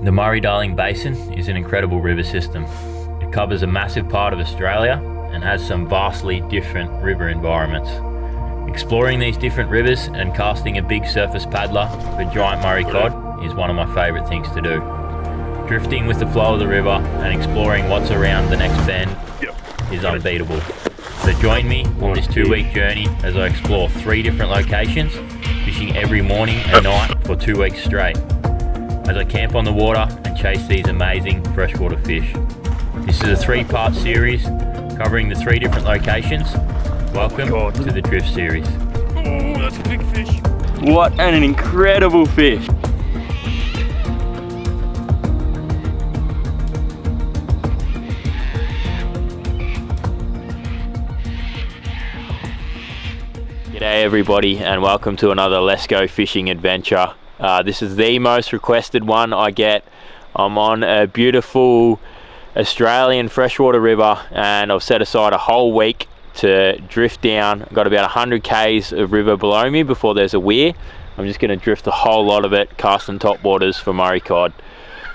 The Murray-Darling Basin is an incredible river system. It covers a massive part of Australia and has some vastly different river environments. Exploring these different rivers and casting a big surface paddler for giant Murray cod is one of my favourite things to do. Drifting with the flow of the river and exploring what's around the next bend is unbeatable. So join me on this 2-week journey as I explore 3 different locations, fishing every morning and night for 2 weeks straight, as I camp on the water and chase these amazing freshwater fish. This is a 3-part series covering the 3 different locations. Welcome to the Drift series. Oh, that's a big fish. What an incredible fish. G'day everybody and welcome to another Let's Go Fishing adventure. This is the most requested one I get. I'm on a beautiful Australian freshwater river and I've set aside a whole week to drift down. I've got about 100 k's of river below me before there's a weir. I'm just going to drift a whole lot of it, casting top waters for Murray cod.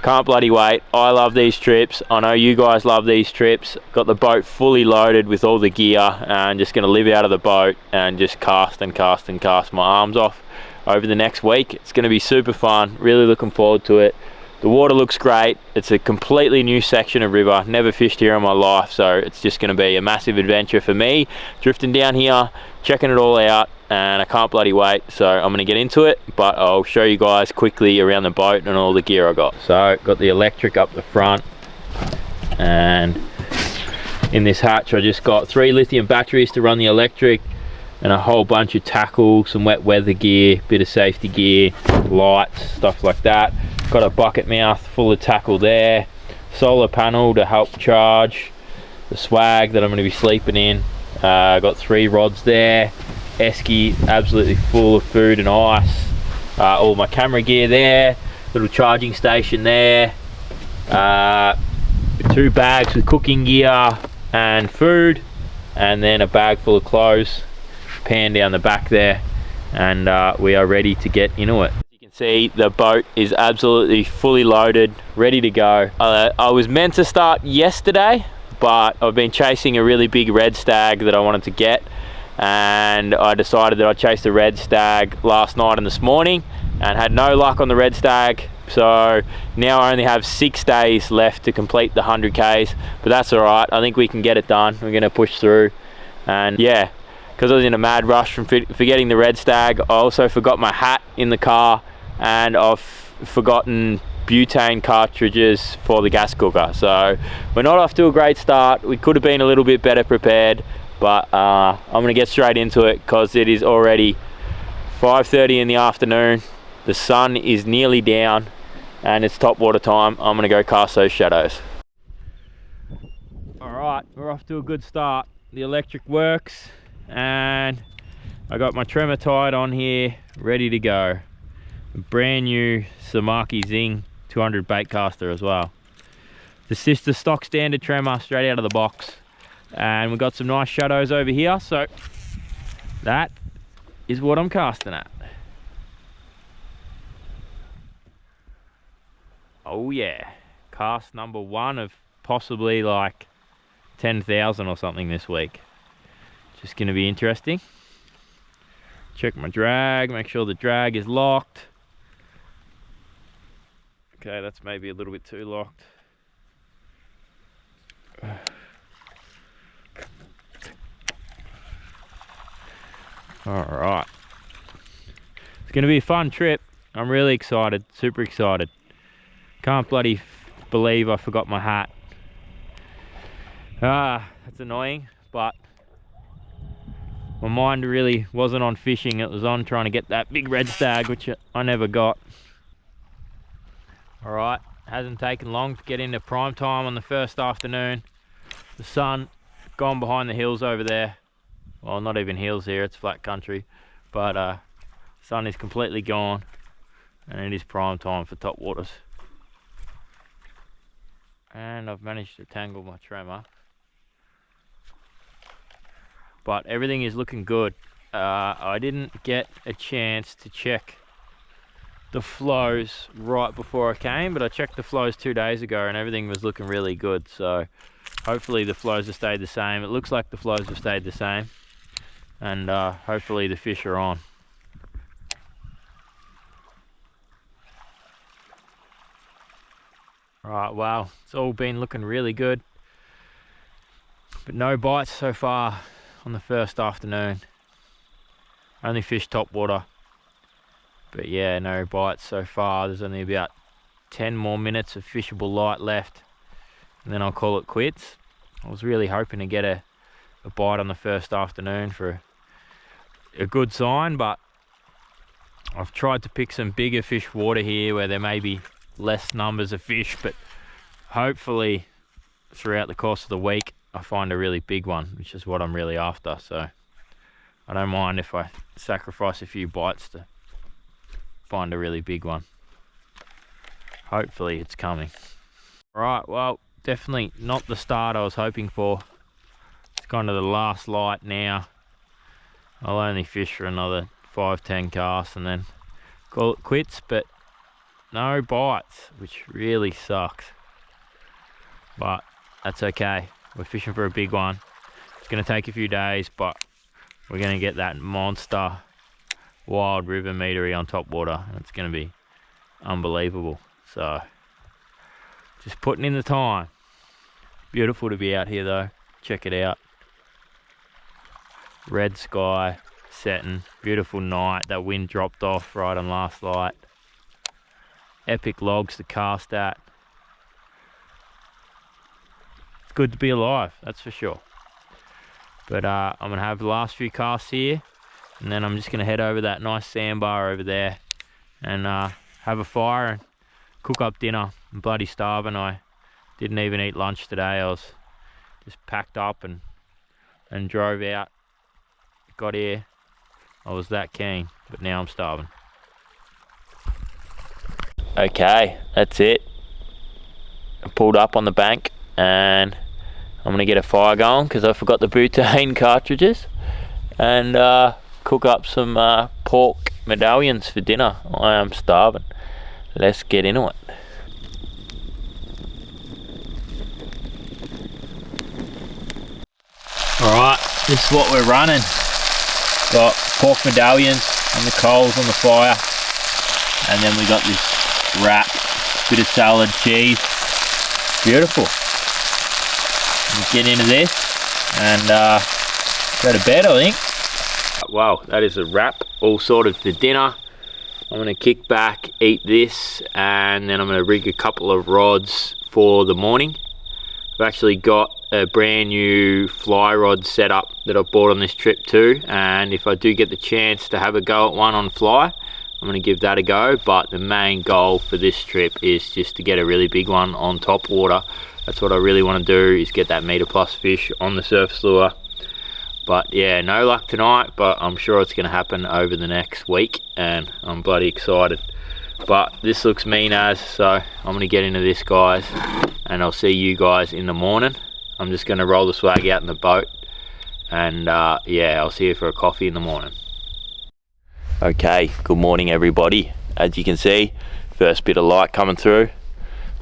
Can't bloody wait. I love these trips. I know you guys love these trips. Got the boat fully loaded with all the gear and just going to live out of the boat and just cast and cast and cast my arms off over the next week. It's going to be super fun. Really looking forward to it. The water looks great. It's a completely new section of river. Never fished here in my life, so it's just going to be a massive adventure for me. Drifting down here, checking it all out, and I can't bloody wait. So I'm going to get into it, but I'll show you guys quickly around the boat and all the gear I got. So got the electric up the front, and in this hatch I just got 3 lithium batteries to run the electric, and a whole bunch of tackle, some wet weather gear, bit of safety gear, lights, stuff like that. Got a bucket mouth full of tackle there, solar panel to help charge the swag that I'm going to be sleeping in. Got 3 rods there, esky absolutely full of food and ice, all my camera gear there, little charging station there, 2 bags with cooking gear and food, and then a bag full of clothes, pan down the back there, and we are ready to get into it. See, the boat is absolutely fully loaded, ready to go. I was meant to start yesterday, but I've been chasing a really big red stag that I wanted to get, and I decided that I'd chase the red stag last night and this morning and had no luck on the red stag. So now I only have 6 days left to complete the 100 k's, but that's all right. I think we can get it done. We're gonna push through. And yeah, because I was in a mad rush from forgetting the red stag, I also forgot my hat in the car, and I've forgotten butane cartridges for the gas cooker. So we're not off to a great start. We could have been a little bit better prepared, but I'm going to get straight into it because it is already 5:30 in the afternoon. The sun is nearly down and it's top water time. I'm going to go cast those shadows. Alright, we're off to a good start. The electric works and I got my tremor tied on here, ready to go. Brand new Samaki Zing 200 bait caster as well. This is the stock standard tremor straight out of the box, and we've got some nice shadows over here, so that is what I'm casting at. Oh yeah, cast number 1 of possibly like 10,000 or something this week. Just going to be interesting. Check my drag, make sure the drag is locked. Okay, that's maybe a little bit too locked. Alright. It's going to be a fun trip. I'm really excited, super excited. Can't bloody believe I forgot my hat. That's annoying, but my mind really wasn't on fishing. It was on trying to get that big red stag, which I never got. Alright, hasn't taken long to get into prime time on the first afternoon. The sun gone behind the hills over there. Well, not even hills here, it's flat country. But sun is completely gone and it is prime time for top waters. And I've managed to tangle my tremor. But everything is looking good. I didn't get a chance to check the flows right before I came, but I checked the flows 2 days ago and everything was looking really good. So hopefully the flows have stayed the same. It looks like the flows have stayed the same, and hopefully the fish are on. Right, well, it's all been looking really good, but no bites so far on the first afternoon. Only fished top water, but yeah, no bites so far. There's only about 10 more minutes of fishable light left, and then I'll call it quits. I was really hoping to get a bite on the first afternoon for a good sign, but I've tried to pick some bigger fish water here where there may be less numbers of fish, but hopefully throughout the course of the week I find a really big one, which is what I'm really after. So I don't mind if I sacrifice a few bites to find a really big one. Hopefully it's coming. Right, well, definitely not the start I was hoping for. It's kind of the last light now. I'll only fish for another 5-10 casts and then call it quits, but no bites, which really sucks. But that's okay. We're fishing for a big one. It's going to take a few days, but we're going to get that monster wild river meatery on top water, and it's going to be unbelievable. So just putting in the time. Beautiful to be out here though. Check it out. Red sky setting, beautiful night. That wind dropped off right on last light. Epic logs to cast at. It's good to be alive, that's for sure. But I'm gonna have the last few casts here, and then I'm just gonna head over that nice sandbar over there and have a fire and cook up dinner. I'm bloody starving. I didn't even eat lunch today. I was just packed up and drove out. Got here, I was that keen, but now I'm starving. Okay, that's it. I pulled up on the bank and I'm gonna get a fire going because I forgot the butane cartridges, and cook up some pork medallions for dinner. I am starving. Let's get into it. Alright, this is what we're running. Got pork medallions on the coals on the fire, and then we got this wrap, bit of salad, cheese. Beautiful. Let's get into this and go to bed, I think. Wow, that is a wrap, all sorted for dinner. I'm going to kick back, eat this, and then I'm going to rig a couple of rods for the morning. I've actually got a brand new fly rod set up that I bought on this trip too, and if I do get the chance to have a go at one on fly, I'm going to give that a go. But the main goal for this trip is just to get a really big one on top water. That's what I really want to do, is get that meter plus fish on the surface lure. But yeah, no luck tonight, but I'm sure it's going to happen over the next week, and I'm bloody excited. But this looks mean as, so I'm going to get into this, guys, and I'll see you guys in the morning. I'm just going to roll the swag out in the boat, and yeah, I'll see you for a coffee in the morning. Okay, good morning everybody. As you can see, first bit of light coming through.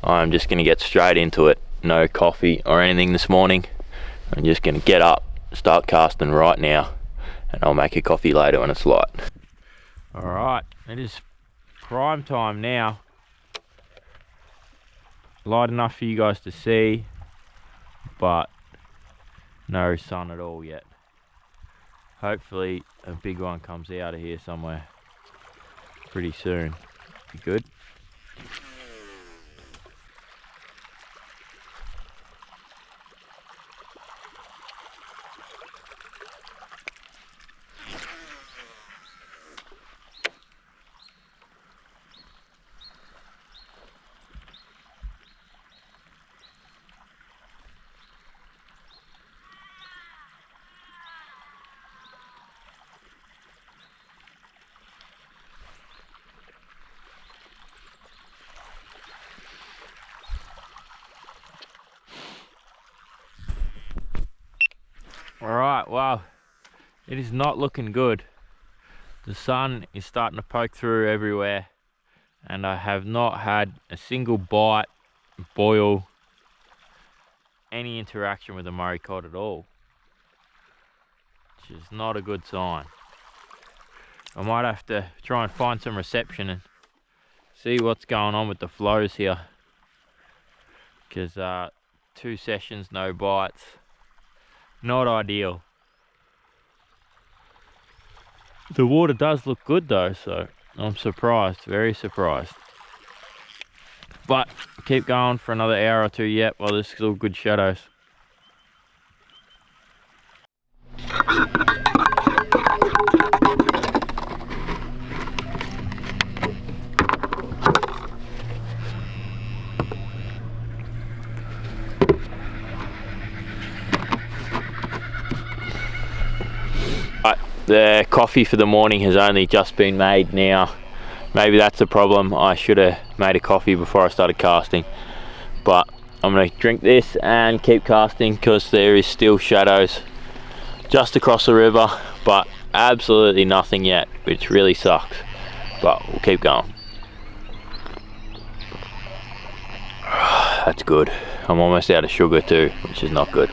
I'm just going to get straight into it. No coffee or anything this morning. I'm just going to get up, start casting right now, and I'll make a coffee later when it's light. Alright, it is prime time now. Light enough for you guys to see, but no sun at all yet. Hopefully a big one comes out of here somewhere pretty soon. Be good. Alright, well, it is not looking good. The sun is starting to poke through everywhere. and I have not had a single bite, boil, any interaction with the Murray cod at all, which is not a good sign. I might have to try and find some reception and see what's going on with the flows here, because 2 sessions, no bites, not ideal. The water does look good though, so I'm surprised, very surprised. But keep going for another hour or two yet while there's still good shadows. The coffee for the morning has only just been made now. Maybe that's the problem. I should have made a coffee before I started casting. But I'm going to drink this and keep casting because there is still shadows just across the river, but absolutely nothing yet, which really sucks. But we'll keep going. That's good. I'm almost out of sugar too, which is not good.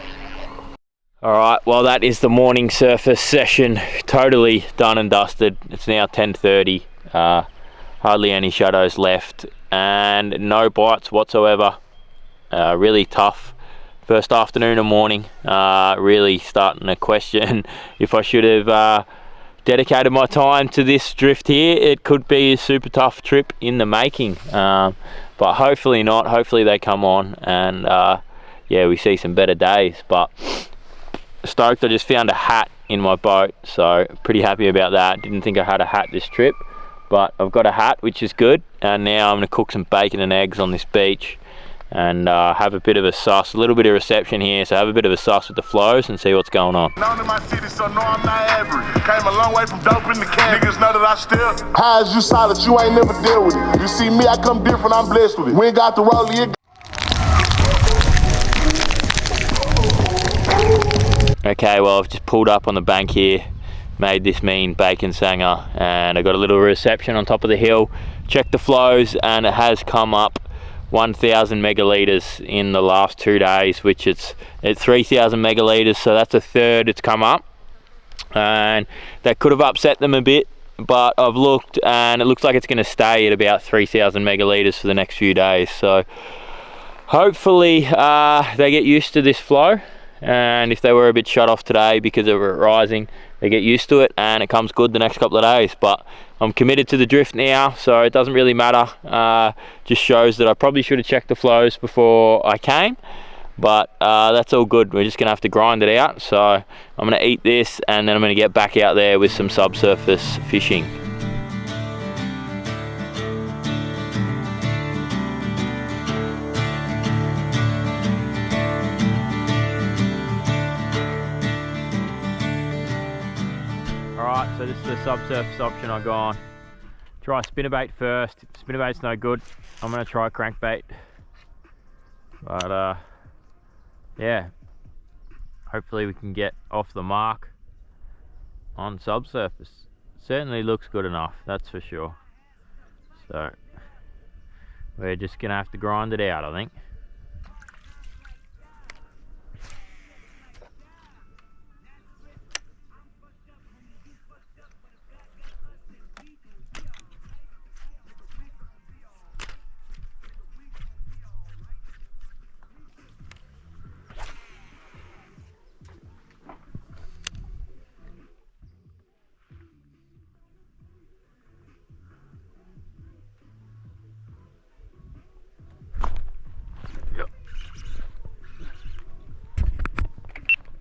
Alright, well that is the morning surface session totally done and dusted. It's now 10:30, hardly any shadows left and no bites whatsoever. Really tough first afternoon and morning. Really starting to question if I should have dedicated my time to this drift here. It could be a super tough trip in the making, but hopefully not. Hopefully they come on and yeah, we see some better days. But stoked, I just found a hat in my boat, so pretty happy about that. Didn't think I had a hat this trip, but I've got a hat, which is good. And now I'm going to cook some bacon and eggs on this beach and have a bit of a suss, a little bit of reception here, so have a bit of a suss with the flows and see what's going on. Known in my city, so no, I'm not average. Came a long way from dope in the can. Niggas know that I still high as you solid, you ain't never deal with it. You see me, I come different, I'm blessed with it. We ain't got the rollie. Okay, well I've just pulled up on the bank here, made this mean bacon sanger, and I got a little reception on top of the hill, checked the flows, and it has come up 1,000 megalitres in the last 2 days, which it's at 3,000 megalitres, so that's a third it's come up, and that could have upset them a bit, but I've looked and it looks like it's going to stay at about 3,000 megalitres for the next few days, so hopefully they get used to this flow. And if they were a bit shut off today because of it rising, they get used to it and it comes good the next couple of days. But I'm committed to the drift now, so it doesn't really matter. Just shows that I probably should have checked the flows before I came, but that's all good. We're just gonna have to grind it out. So I'm gonna eat this and then I'm gonna get back out there with some subsurface fishing. Alright, so this is the subsurface option I go on. Try spinnerbait first. If spinnerbait's no good, I'm going to try crankbait. But yeah, hopefully we can get off the mark on subsurface. Certainly looks good enough, that's for sure. So we're just going to have to grind it out, I think.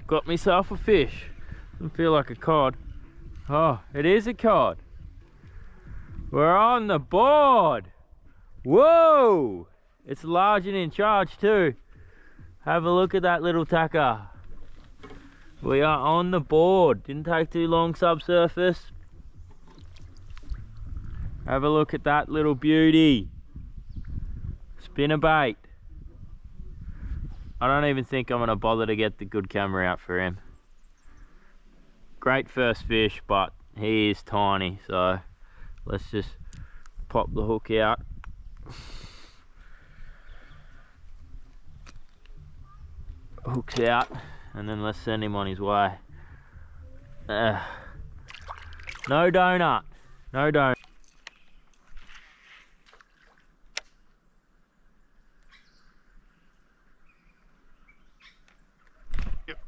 Got myself a fish. Doesn't feel like a cod. Oh, it is a cod. We're on the board. Whoa! It's large and in charge too. Have a look at that little tacker. We are on the board. Didn't take too long subsurface. Have a look at that little beauty. Spinnerbait. I don't even think I'm going to bother to get the good camera out for him. Great first fish, but he is tiny, so let's just pop the hook out. Hook's out, and then let's send him on his way. No donut, no donut. Yep,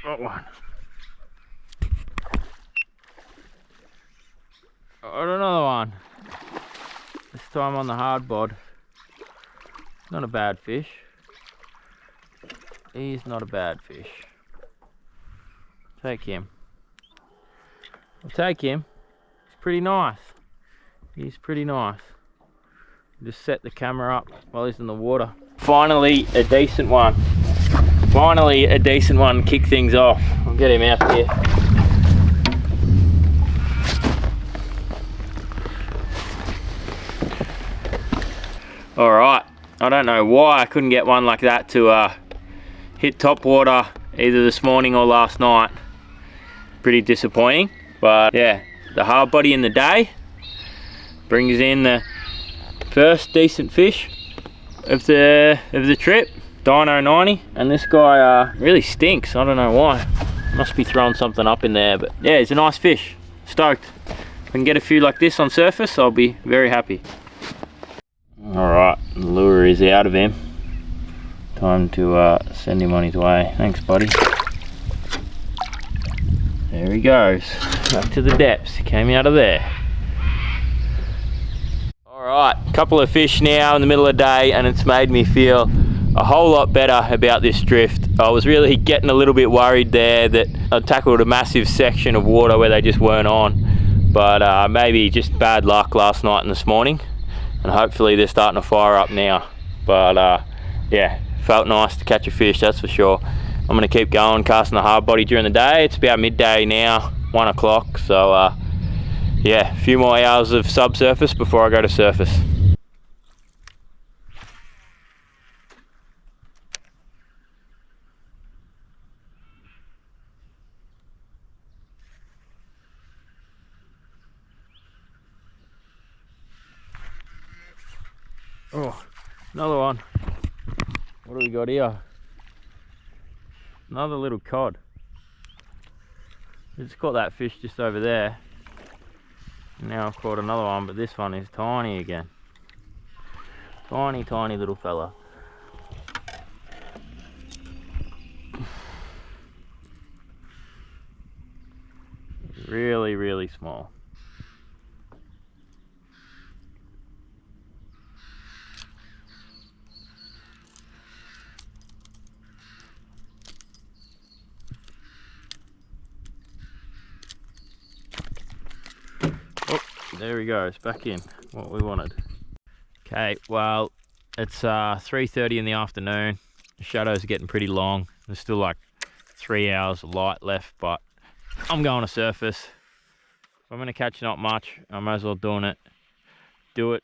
got one. Got another one. This time on the hard bod. Not a bad fish. He's not a bad fish. Take him. I'll take him. He's pretty nice. He's pretty nice. Just set the camera up while he's in the water. Finally a decent one. Finally a decent one. Kick things off. I'll get him out here. Alright, I don't know why I couldn't get one like that to hit top water either this morning or last night. Pretty disappointing, but yeah, the hard body in the day brings in the first decent fish of the trip, Dino 90, and this guy really stinks. I don't know why. Must be throwing something up in there, but yeah, he's a nice fish. Stoked. If I can get a few like this on surface, I'll be very happy. Alright, the lure is out of him. Time to send him on his way. Thanks, buddy. There he goes. Back to the depths. He came out of there. Alright, couple of fish now in the middle of the day, and it's made me feel a whole lot better about this drift. I was really getting a little bit worried there that I tackled a massive section of water where they just weren't on. But maybe just bad luck last night and this morning. And hopefully they're starting to fire up now. But yeah, felt nice to catch a fish, that's for sure. I'm going to keep going, casting the hard body during the day. It's about midday now, 1 o'clock. So yeah, a few more hours of subsurface before I go to surface. Oh, another one. What do we got here? Another little cod. I just caught that fish just over there. Now I've caught another one, but this one is tiny again. Tiny, tiny little fella. Really, really small. There he goes, back in, what we wanted. Okay, well, it's 3:30 in the afternoon. The shadows are getting pretty long. There's still like 3 hours of light left, but I'm going to surface. If I'm going to catch not much, I might as well do it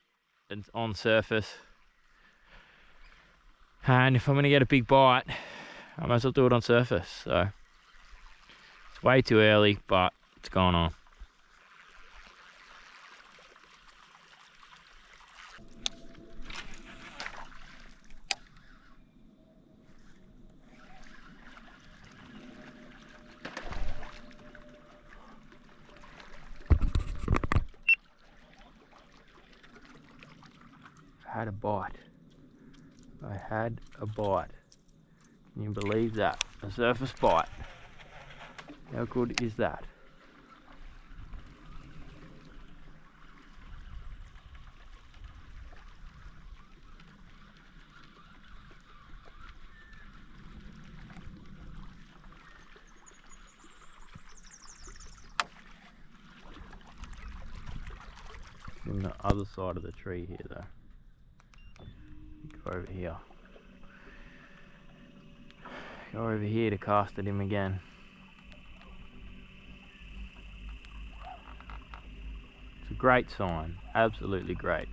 on surface. And if I'm going to get a big bite, I might as well do it on surface. So it's way too early, but it's going on. Had a bite. I had a bite. Can you believe that? A surface bite. How good is that? On the other side of the tree here though. Go over here. Go over here to cast at him again. It's a great sign, absolutely great.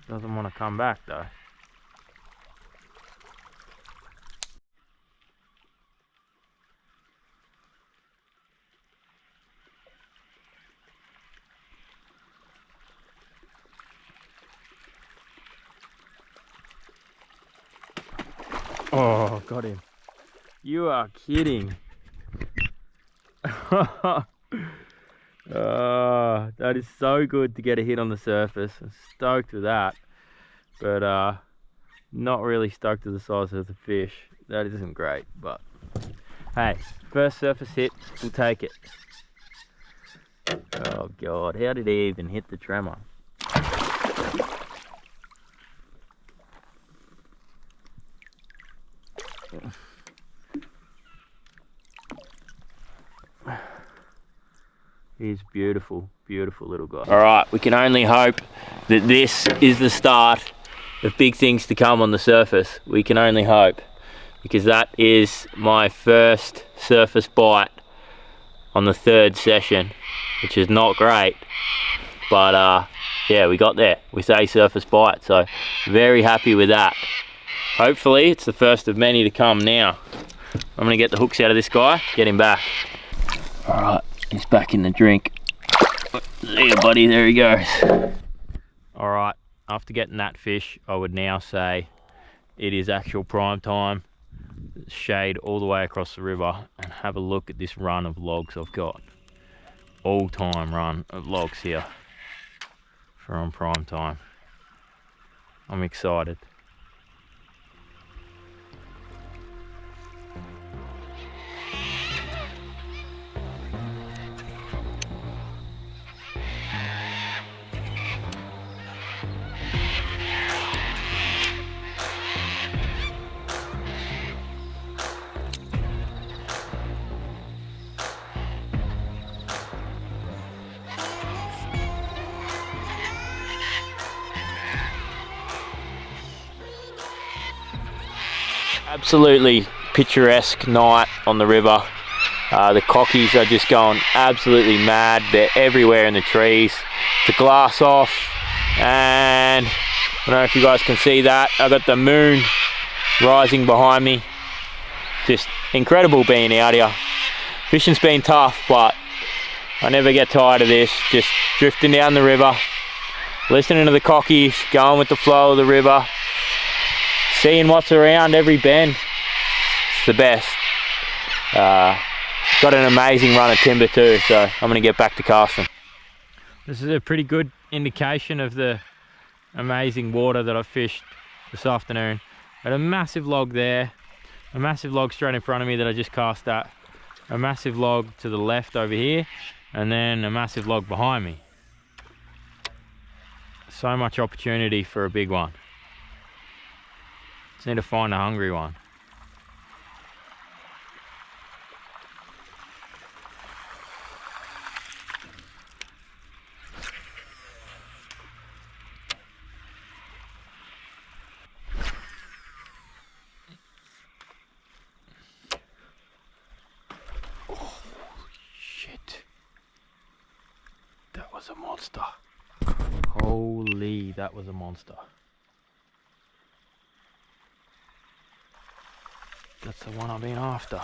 Doesn't want to come back though. Oh, got him. You are kidding. That is so good to get a hit on the surface. I'm stoked with that. But not really stoked with the size of the fish. That isn't great, but hey, first surface hit, we'll take it. Oh God, how did he even hit the tremor? He's beautiful, beautiful little guy. All right, we can only hope that this is the start of big things to come on the surface. We can only hope, because that is my first surface bite on the third session, which is not great, but yeah, we got there with a surface bite, so very happy with that. Hopefully it's the first of many to come now. I'm gonna get the hooks out of this guy, get him back. All right, he's back in the drink. See you, buddy, there he goes. All right, after getting that fish, I would now say it is actual prime time. Shade all the way across the river, and have a look at this run of logs I've got. All-time run of logs here for on prime time. I'm excited. Absolutely picturesque night on the river. The cockies are just going absolutely mad. They're everywhere in the trees. The glass off, and I don't know if you guys can see that. I've got the moon rising behind me. Just incredible being out here. Fishing's been tough, but I never get tired of this. Just drifting down the river, listening to the cockies, going with the flow of the river, seeing what's around every bend. It's the best. Got an amazing run of timber too, so I'm going to get back to casting. This is a pretty good indication of the amazing water that I've fished this afternoon. Got a massive log there, a massive log straight in front of me that I just cast at, a massive log to the left over here, and then a massive log behind me. So much opportunity for a big one. Just need to find a hungry one. Oh, shit. That was a monster. Holy, that was a monster. That's the one I've been after.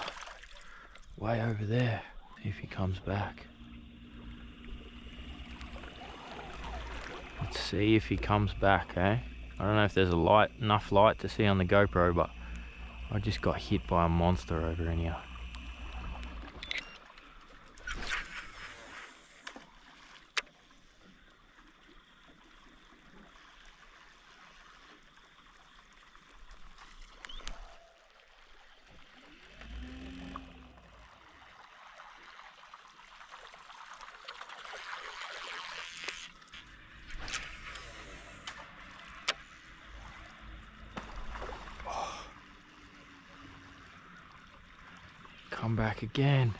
Way over there. See if he comes back. Let's see if he comes back, eh? I don't know if there's enough light to see on the GoPro, but I just got hit by a monster over in here. Come back again.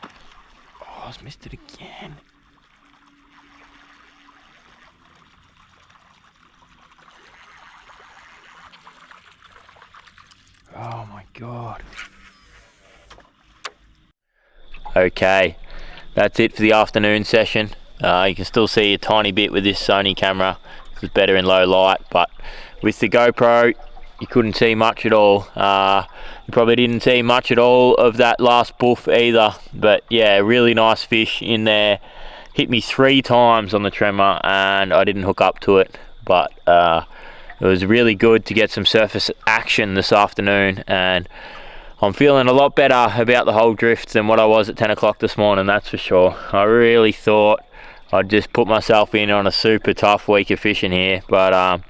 Oh, I've missed it again. Oh my God. Okay, that's it for the afternoon session. You can still see a tiny bit with this Sony camera. was better in low light, but with the GoPro you couldn't see much at all. You probably didn't see much at all of that last boof either, but yeah, really nice fish in there. Hit me 3 times on the tremor and I didn't hook up to it, but it was really good to get some surface action this afternoon, and I'm feeling a lot better about the whole drift than what I was at 10 o'clock this morning, that's for sure. I really thought I'd just put myself in on a super tough week of fishing here, but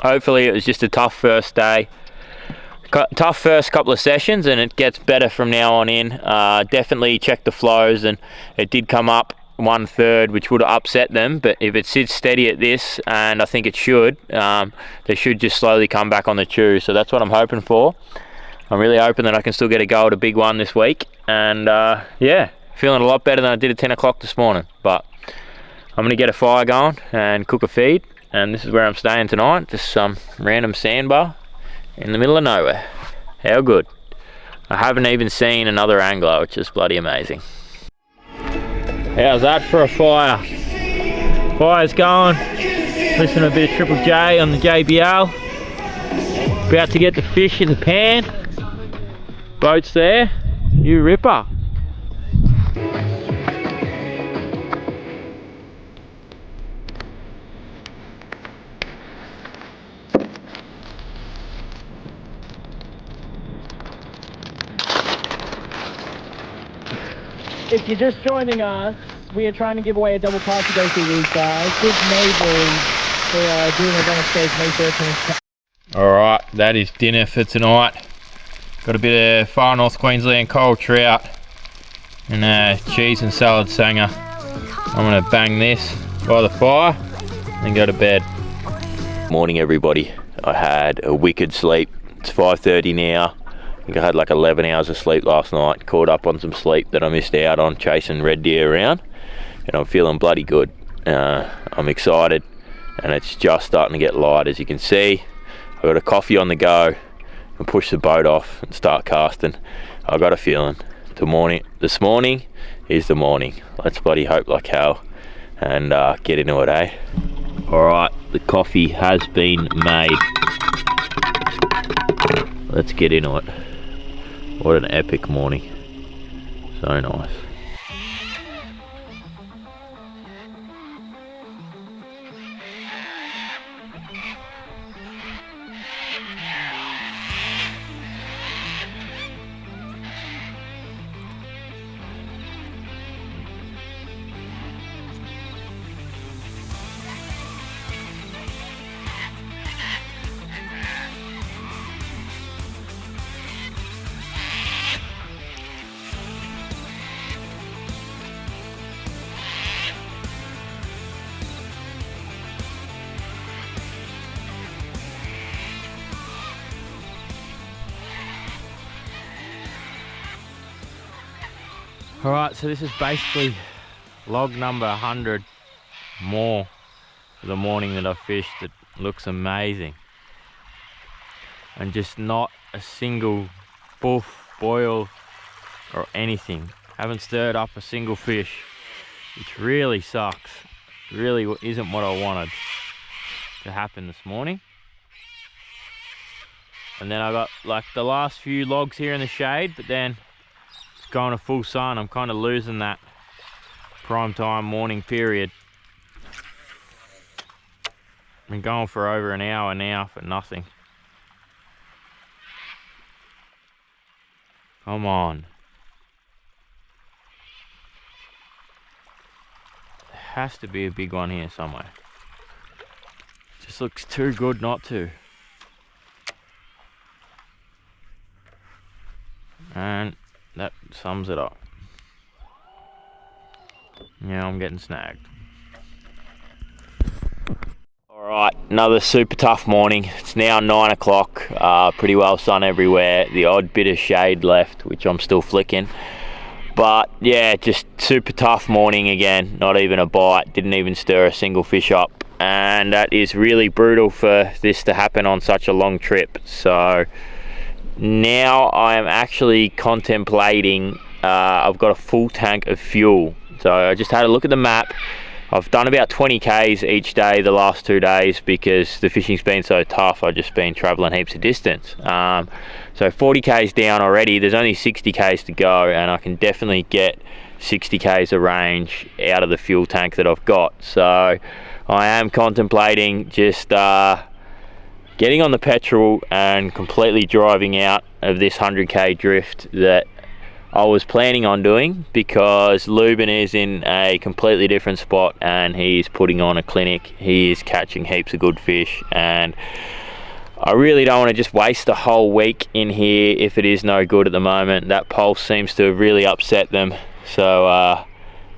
hopefully it was just a tough first day. Tough first couple of sessions, and it gets better from now on in. Definitely check the flows, and it did come up 1/3, which would have upset them, but if it sits steady at this, and I think it should, they should just slowly come back on the chew, so that's what I'm hoping for. I'm really hoping that I can still get a go at a big one this week, and yeah, feeling a lot better than I did at 10 o'clock this morning. But I'm going to get a fire going and cook a feed, and this is where I'm staying tonight, just some random sandbar in the middle of nowhere. How good. I haven't even seen another angler, which is bloody amazing. How's that for a fire? Fire's going. Listen to a bit of Triple J on the JBL. About to get the fish in the pan. Boat's there. You ripper. If you're just joining us, we are trying to give away a double pass to go see these guys. Good neighbours. We are doing a Venice Stage May 13th. Alright, that is dinner for tonight. Got a bit of far north Queensland cold trout and cheese and salad sanger. I'm going to bang this by the fire and go to bed. Morning everybody. I had a wicked sleep. It's 5:30 now. I think I had like 11 hours of sleep last night. Caught up on some sleep that I missed out on chasing red deer around, and I'm feeling bloody good. I'm excited, and it's just starting to get light. As you can see, I got a coffee on the go and push the boat off and start casting. I got a feeling this morning is the morning. Let's bloody hope like hell and get into it, eh? Alright, the coffee has been made. Let's get into it. What an epic morning. So nice. Alright, so this is basically log number 100 more for the morning that I've fished. It looks amazing. And just not a single boof, boil or anything. Haven't stirred up a single fish, which really sucks. Really isn't what I wanted to happen this morning. And then I got like the last few logs here in the shade, but then going to full sun. I'm kind of losing that prime time morning period. I've been going for over an hour now for nothing. Come on. There has to be a big one here somewhere. Just looks too good not to. And that sums it up. Yeah, I'm getting snagged. Alright, another super tough morning. It's now 9 o'clock. Pretty well sun everywhere. The odd bit of shade left, which I'm still flicking. But yeah, just super tough morning again. Not even a bite. Didn't even stir a single fish up. And that is really brutal for this to happen on such a long trip. So now I am actually contemplating, I've got a full tank of fuel. So I just had a look at the map. I've done about 20 Ks each day the last 2 days because the fishing's been so tough. I've just been traveling heaps of distance. So 40 Ks down already. There's only 60 Ks to go, and I can definitely get 60 Ks of range out of the fuel tank that I've got. So I am contemplating just getting on the petrol and completely driving out of this 100K drift that I was planning on doing, because Lubin is in a completely different spot and he's putting on a clinic. He is catching heaps of good fish, and I really don't want to just waste a whole week in here if it is no good at the moment. That pulse seems to have really upset them. So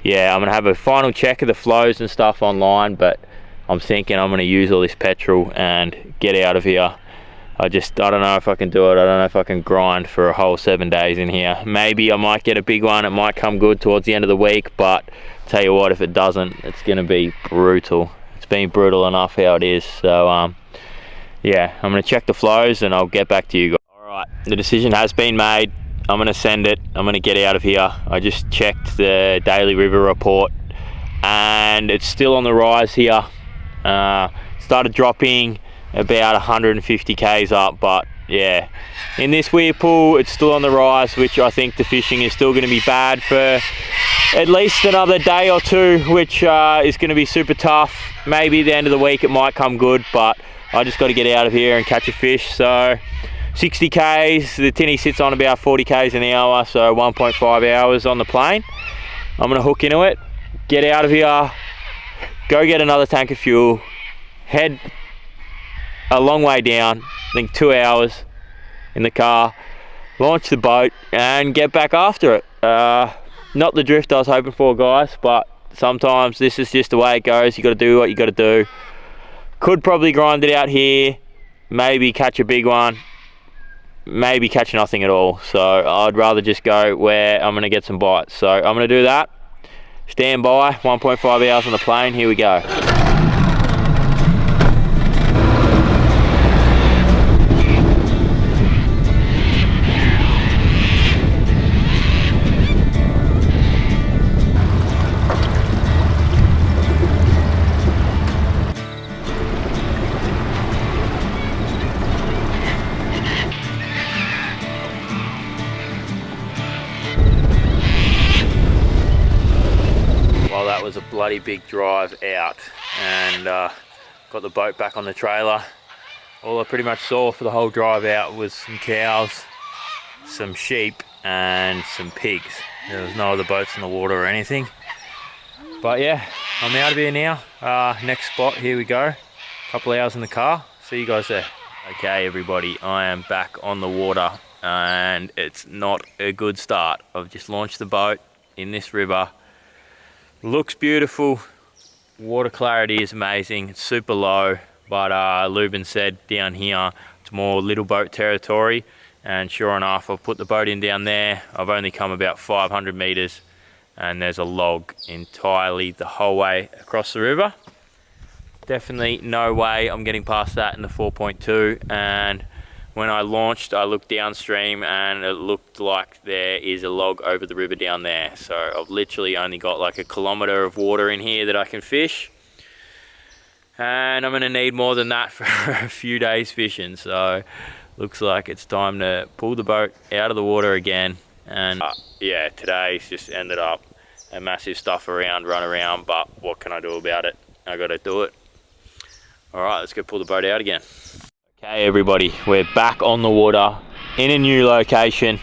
yeah, I'm gonna have a final check of the flows and stuff online, but I'm thinking I'm gonna use all this petrol and get out of here. I don't know if I can do it. I don't know if I can grind for a whole 7 days in here. Maybe I might get a big one. It might come good towards the end of the week, but tell you what, if it doesn't, it's gonna be brutal. It's been brutal enough how it is. So yeah, I'm gonna check the flows and I'll get back to you guys. All right, the decision has been made. I'm gonna send it. I'm gonna get out of here. I just checked the daily river report and it's still on the rise here. Started dropping about 150 Ks up, but yeah, in this weir pool it's still on the rise, which I think the fishing is still going to be bad for at least another day or two, which is going to be super tough. Maybe at the end of the week it might come good, but I just got to get out of here and catch a fish. So 60 Ks, the tinny sits on about 40 Ks an hour, so 1.5 hours on the plane. I'm going to hook into it, get out of here, go get another tank of fuel, head a long way down, I think 2 hours in the car, launch the boat and get back after it. Not the drift I was hoping for, guys, but sometimes this is just the way it goes. You got to do what you got to do. Could probably grind it out here, maybe catch a big one, maybe catch nothing at all. So I'd rather just go where I'm going to get some bites. So I'm going to do that. Stand by, 1.5 hours on the plane, here we go. That was a bloody big drive out, and got the boat back on the trailer. All I pretty much saw for the whole drive out was some cows, some sheep and some pigs. There was no other boats in the water or anything, but yeah, I'm out of here now. Next spot, here we go. Couple hours in the car, see you guys there. Okay everybody, I am back on the water and it's not a good start. I've just launched the boat in this river. Looks beautiful, water clarity is amazing, it's super low, but Lubin said down here it's more little boat territory, and sure enough I've put the boat in down there. I've only come about 500 meters and there's a log entirely the whole way across the river. Definitely no way I'm getting past that in the 4.2, and when I launched I looked downstream and it looked like there is a log over the river down there. So I've literally only got like a kilometre of water in here that I can fish, and I'm going to need more than that for a few days fishing. So looks like it's time to pull the boat out of the water again. And yeah, today's just ended up a massive stuff around, run around, but what can I do about it? I got to do it. All right, let's go pull the boat out again. Okay everybody, we're back on the water in a new location.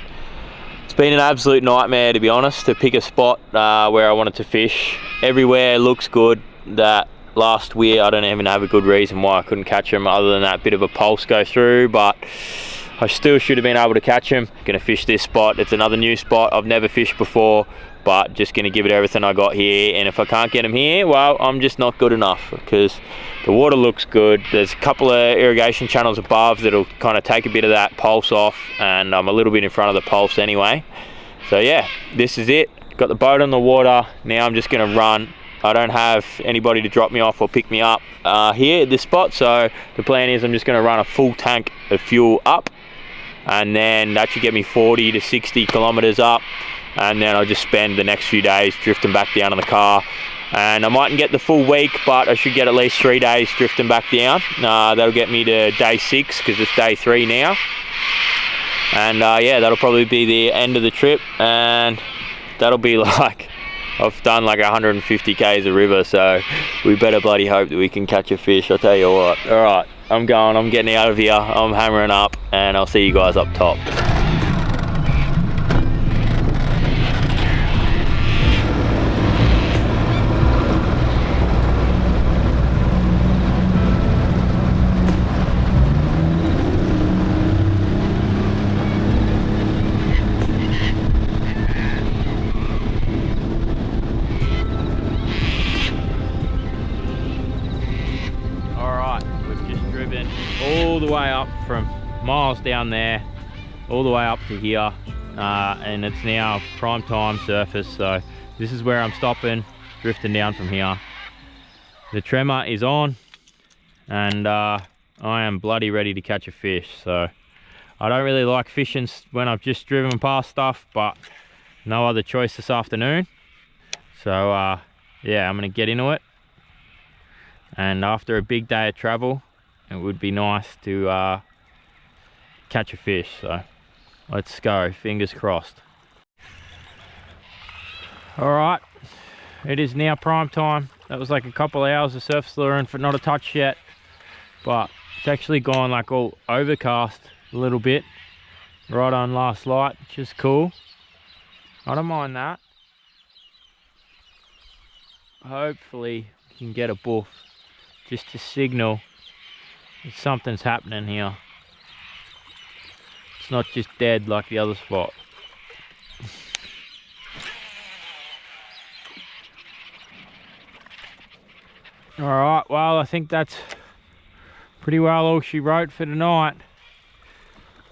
It's been an absolute nightmare, to be honest, to pick a spot where I wanted to fish. Everywhere looks good. That last weir, I don't even have a good reason why I couldn't catch them other than that bit of a pulse go through, but I still should have been able to catch them. Gonna fish this spot. It's another new spot I've never fished before, but just gonna give it everything I got here, and if I can't get them here, well, I'm just not good enough, because the water looks good. There's a couple of irrigation channels above that'll kind of take a bit of that pulse off, and I'm a little bit in front of the pulse anyway. So yeah, this is it. Got the boat on the water. Now I'm just gonna run. I don't have anybody to drop me off or pick me up here at this spot, so the plan is I'm just gonna run a full tank of fuel up, and then that should get me 40 to 60 kilometers up, and then I'll just spend the next few days drifting back down in the car. And I mightn't get the full week, but I should get at least 3 days drifting back down. That'll get me to day 6 because it's day 3 now. And yeah, that'll probably be the end of the trip, and that'll be like, I've done like 150 k's of river, so we better bloody hope that we can catch a fish, I'll tell you what. All right, I'm getting out of here, I'm hammering up, and I'll see you guys up top. All the way up from miles down there, all the way up to here, and it's now prime time surface, so this is where I'm stopping, drifting down from here. The tremor is on, and I am bloody ready to catch a fish. So I don't really like fishing when I've just driven past stuff, but no other choice this afternoon. So yeah, I'm gonna get into it, and after a big day of travel, it would be nice to catch a fish. So let's go, fingers crossed. All right, it is now prime time. That was like a couple of hours of surface luring for not a touch yet, but it's actually gone like all overcast a little bit right on last light, which is cool. I don't mind that. Hopefully we can get a boof just to signal that something's happening here. It's not just dead like the other spot. Alright, well I think that's pretty well all she wrote for tonight.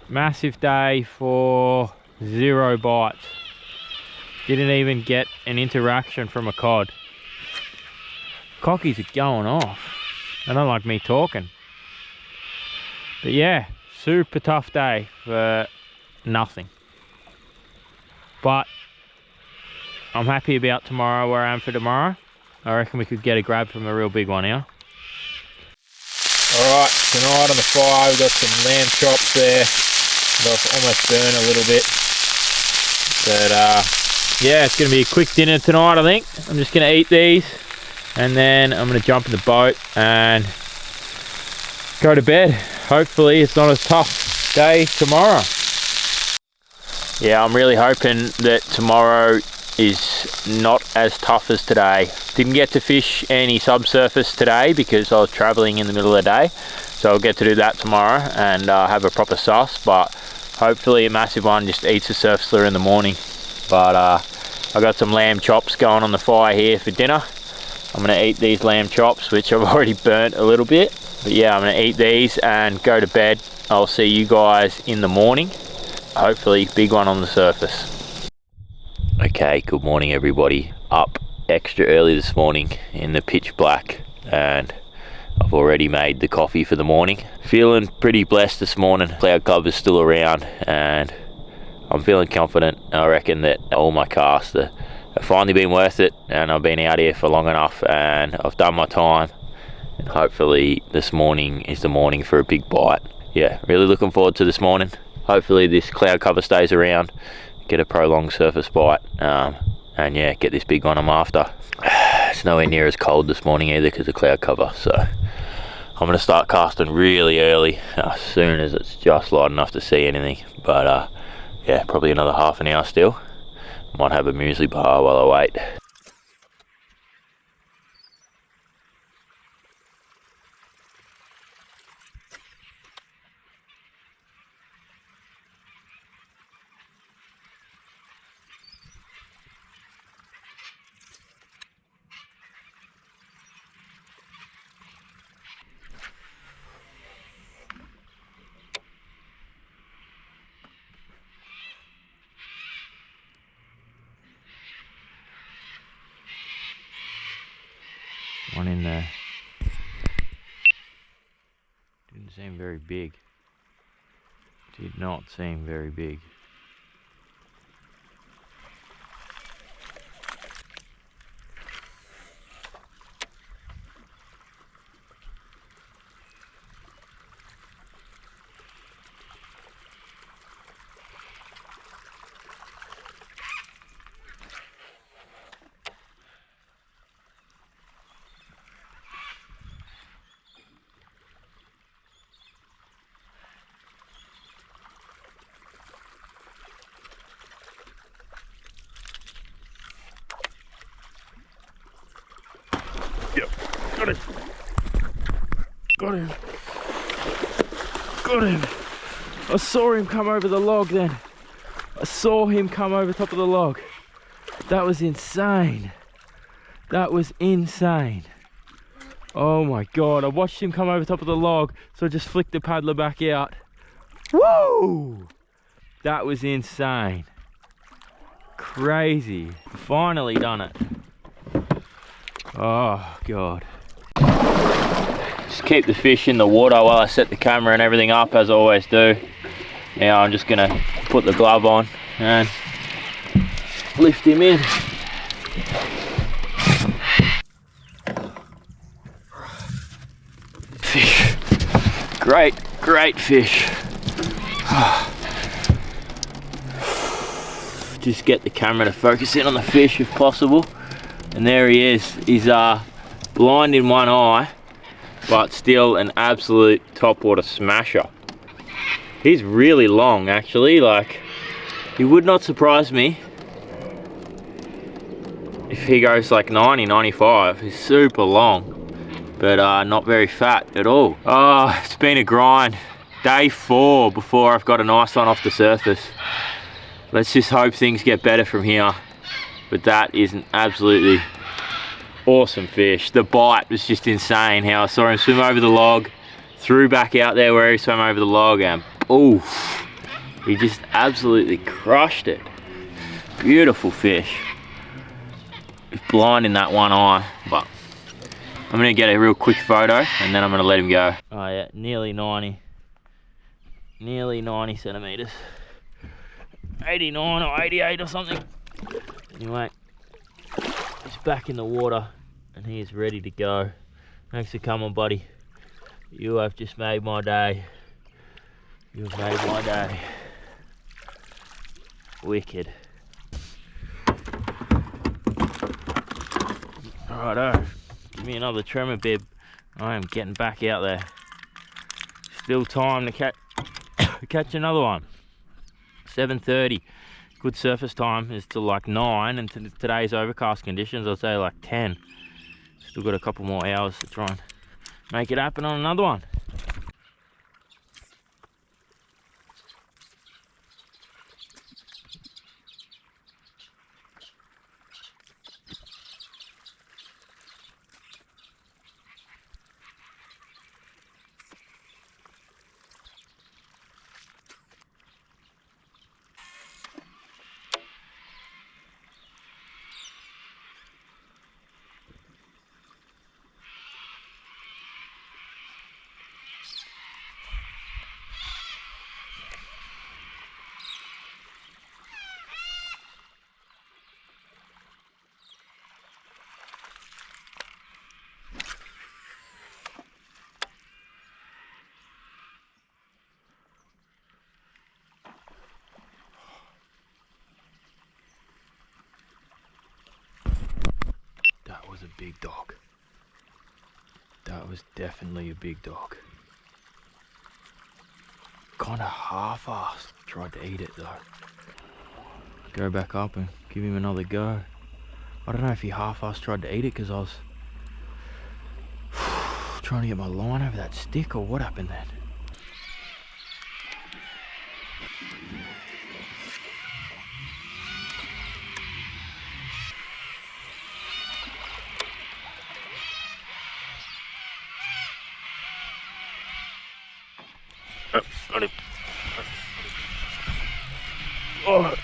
Massive day for 0 bites. Didn't even get an interaction from a cod. Cockies are going off. They don't like me talking. But yeah, super tough day for nothing. But I'm happy about tomorrow, where I am for tomorrow. I reckon we could get a grab from a real big one here. Alright, tonight on the fire we've got some lamb chops there. They'll almost burn a little bit. But yeah, it's going to be a quick dinner tonight, I think. I'm just going to eat these, and then I'm going to jump in the boat and go to bed. Hopefully it's not a tough day tomorrow. Yeah, I'm really hoping that tomorrow is not as tough as today. Didn't get to fish any subsurface today because I was traveling in the middle of the day, so I'll get to do that tomorrow and have a proper sus, but hopefully a massive one just eats a surface lure in the morning. But I got some lamb chops going on the fire here for dinner. I'm going to eat these lamb chops, which I've already burnt a little bit. But yeah, I'm going to eat these and go to bed. I'll see you guys in the morning. Hopefully big one on the surface. Okay, good morning everybody. Up extra early this morning in the pitch black, and I've already made the coffee for the morning. Feeling pretty blessed this morning. Cloud cover's still around, and I'm feeling confident. I reckon that all my casts have finally been worth it, and I've been out here for long enough and I've done my time, and hopefully this morning is the morning for a big bite. Yeah, really looking forward to this morning. Hopefully this cloud cover stays around, get a prolonged surface bite, and yeah, get this big one I'm after. It's nowhere near as cold this morning either because of cloud cover, so I'm going to start casting really early as soon as it's just light enough to see anything. But yeah, probably another half an hour still. Might have a muesli bar while I wait. One in there. Didn't seem very big. Did not seem very big. Got him. Got him. Got him. I saw him come over the log then. I saw him come over top of the log. That was insane. That was insane. Oh my God, I watched him come over top of the log, so I just flicked the paddler back out. Woo! That was insane. Crazy. Finally done it. Oh God. Just keep the fish in the water while I set the camera and everything up, as I always do. Now I'm just gonna put the glove on and lift him in. Fish. Great fish. Just get the camera to focus in on the fish if possible. And there he is. He's blind in one eye, but still an absolute topwater smasher. He's really long actually, like he would not surprise me if he goes like 90, 95. He's super long, but not very fat at all. Oh, it's been a grind. Day 4 before I've got a nice one off the surface. Let's just hope things get better from here. But that is an absolutely awesome fish. The bite was just insane. How I saw him swim over the log, threw back out there where he swam over the log, and oof, he just absolutely crushed it. Beautiful fish. He's blind in that one eye, but I'm gonna get a real quick photo and then I'm gonna let him go. Oh yeah, nearly 90 centimeters. 89 or 88 or something. Anyway, he's back in the water and he is ready to go. Thanks for coming, buddy. You have just made my day. You've made my day. Wicked. Righto, give me another tremor bib. I am getting back out there. Still time to catch another one. 7:30. Good surface time is till like 9, and today's overcast conditions, I'd say like 10. Still got a couple more hours to try and make it happen on another one. That was a big dog. That was definitely a big dog. Kind of half-assed tried to eat it though. Go back up and give him another go. I don't know if he half-assed tried to eat it because I was trying to get my line over that stick, or what happened then. Got him. Oh,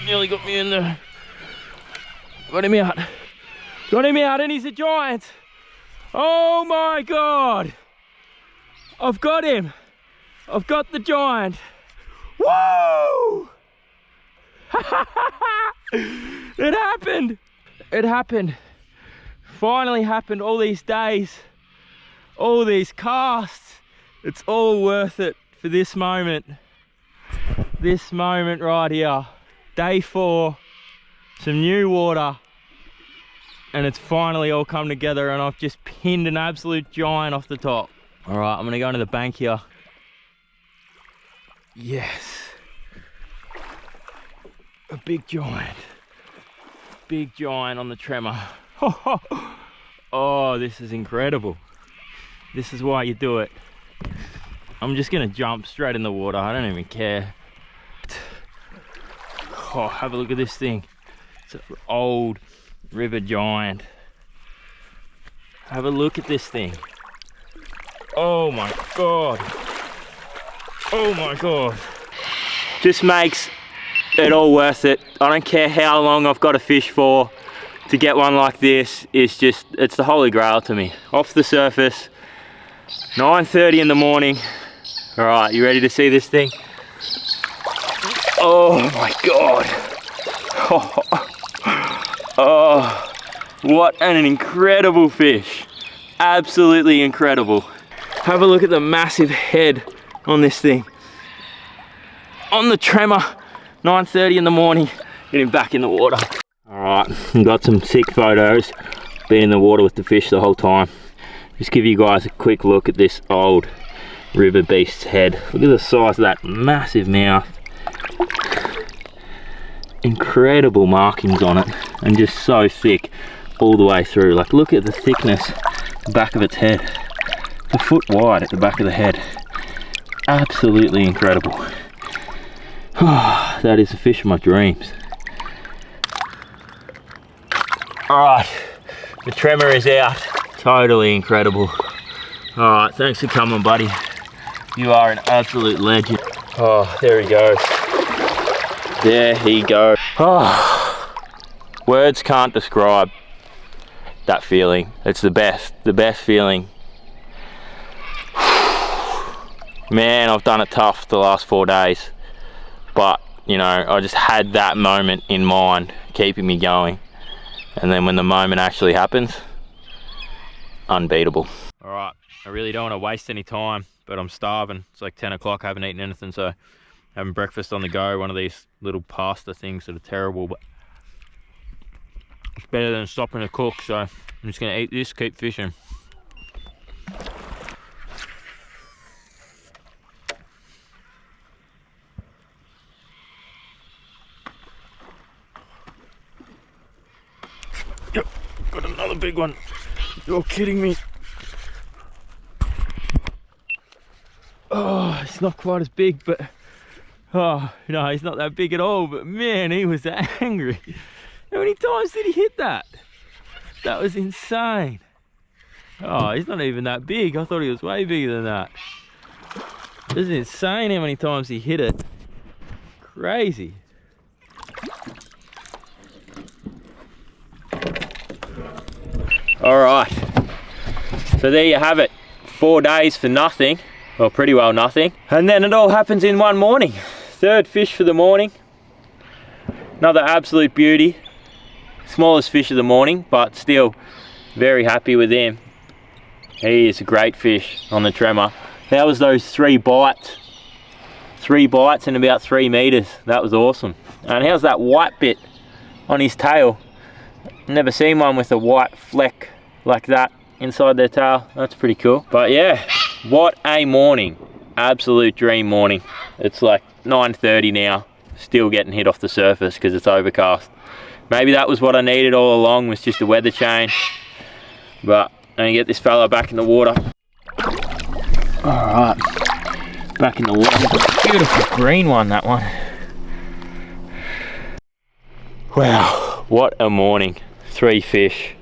nearly got me in there. Got him out. Got him out, and he's a giant. Oh my God. I've got him. I've got the giant. Woo! It happened. It happened. Finally happened. All these days, all these casts. It's all worth it for this moment. This moment right here. Day 4, some new water, and it's finally all come together, and I've just pinned an absolute giant off the top. All right, I'm gonna go into the bank here. Yes. A big giant. Big giant on the tremor. Oh, this is incredible. This is why you do it. I'm just gonna jump straight in the water. I don't even care. Oh, have a look at this thing. It's an old river giant. Have a look at this thing. Oh my God. Oh my God. Just makes it all worth it. I don't care how long I've got to fish for to get one like this. It's the holy grail to me. Off the surface, 9:30 in the morning. All right, you ready to see this thing? Oh my God. Oh, what an incredible fish. Absolutely incredible. Have a look at the massive head on this thing. On the tremor, 9:30 in the morning, getting back in the water. All right, got some sick photos. Been in the water with the fish the whole time. Just give you guys a quick look at this old river beast's head. Look at the size of that massive mouth. Incredible markings on it, and just so thick all the way through. Like, look at the thickness, back of its head. It's a foot wide at the back of the head. Absolutely incredible. Oh, that is a fish of my dreams. All right, the tremor is out. Totally incredible. All right, thanks for coming, buddy. You are an absolute legend. Oh, there he goes. There he goes. Oh, words can't describe that feeling. It's the best feeling. Man, I've done it tough the last 4 days, but you know, I just had that moment in mind keeping me going, and then when the moment actually happens, unbeatable. All right, I really don't want to waste any time, but I'm starving. It's like 10 o'clock, I haven't eaten anything, so having breakfast on the go, one of these little pasta things that are terrible, but it's better than stopping to cook, so I'm just gonna eat this, keep fishing. Yep, got another big one. You're kidding me. Oh, it's not quite as big, but oh no, he's not that big at all, but man, he was angry. How many times did he hit that? That was insane. Oh, he's not even that big. I thought he was way bigger than that. This is insane how many times he hit it. Crazy. All right, so there you have it. 4 days for nothing. Well, pretty well nothing. And then it all happens in one morning. Third fish for the morning. Another absolute beauty. Smallest fish of the morning, but still very happy with him. He is a great fish on the tremor. That was those 3 bites. 3 bites in about 3 meters. That was awesome. And how's that white bit on his tail? Never seen one with a white fleck like that inside their tail. That's pretty cool. But yeah, what a morning. Absolute dream morning. It's like 9:30 now, still getting hit off the surface because it's overcast. Maybe that was what I needed all along, was just a weather change. But I'm gonna get this fella back in the water. All right, back in the water. Beautiful green one, that one. Wow, what a morning. 3 fish,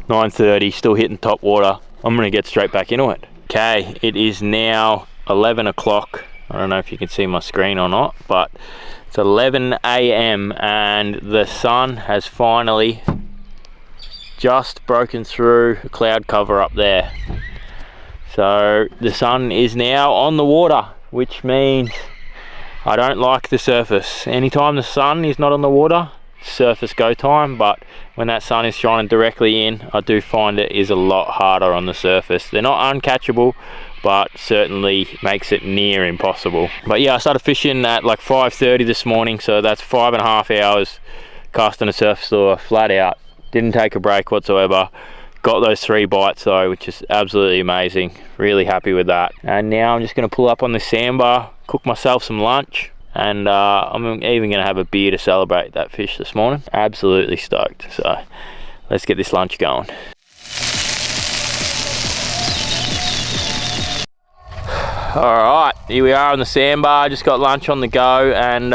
9:30, still hitting top water. I'm gonna get straight back into it. Okay, it is now 11 o'clock. I don't know if you can see my screen or not, but it's 11 AM and the sun has finally just broken through a cloud cover up there. So the sun is now on the water, which means I don't like the surface. Anytime the sun is not on the water, surface go time, but when that sun is shining directly in, I do find it is a lot harder on the surface. They're not uncatchable, but certainly makes it near impossible. But yeah, I started fishing at like 5:30 this morning, so that's 5.5 hours casting a surface lure flat out. Didn't take a break whatsoever. Got those 3 bites though, which is absolutely amazing. Really happy with that. And now I'm just gonna pull up on the sandbar, cook myself some lunch, and I'm even gonna have a beer to celebrate that fish this morning. Absolutely stoked. So let's get this lunch going. Alright, here we are on the sandbar. Just got lunch on the go and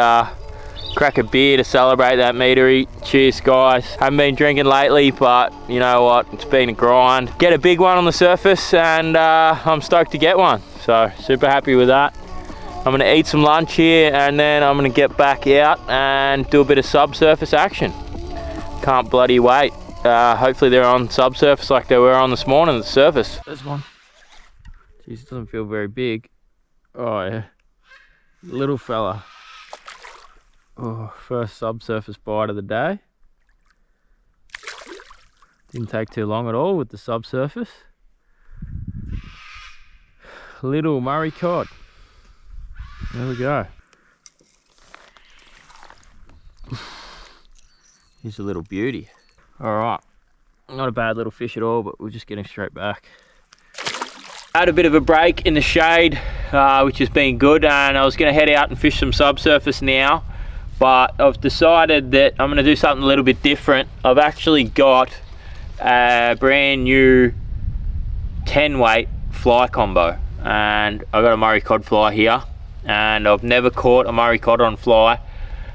crack a beer to celebrate that meatery. Cheers guys. Haven't been drinking lately, but you know what, it's been a grind. Get a big one on the surface and I'm stoked to get one. So super happy with that. I'm gonna eat some lunch here and then I'm gonna get back out and do a bit of subsurface action. Can't bloody wait. Hopefully they're on subsurface like they were on this morning at the surface. There's one. Jeez, it doesn't feel very big. Oh yeah, little fella. Oh, first subsurface bite of the day. Didn't take too long at all with the subsurface. Little Murray Cod. There we go. Here's a little beauty. Alright, not a bad little fish at all, but we're just getting straight back. Had a bit of a break in the shade, which has been good, and I was going to head out and fish some subsurface now, but I've decided that I'm going to do something a little bit different. I've actually got a brand new 10 weight fly combo, and I've got a Murray Cod fly here, and I've never caught a Murray Cod on fly,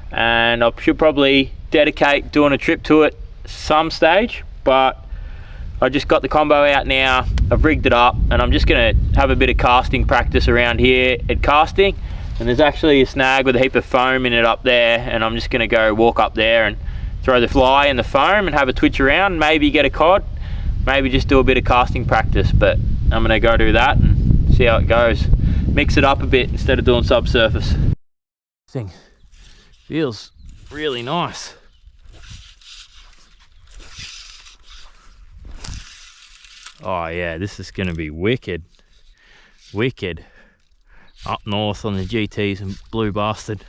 and I should probably dedicate doing a trip to it some stage, but I just got the combo out now. I've rigged it up and I'm just gonna have a bit of casting practice around here at casting, and there's actually a snag with a heap of foam in it up there, and I'm just gonna go walk up there and throw the fly in the foam and have a twitch around, maybe get a cod, maybe just do a bit of casting practice. But I'm gonna go do that and see how it goes, mix it up a bit instead of doing subsurface. Thing feels really nice. Oh yeah, this is gonna be wicked. Wicked. Up north on the GTs and Blue Bastard.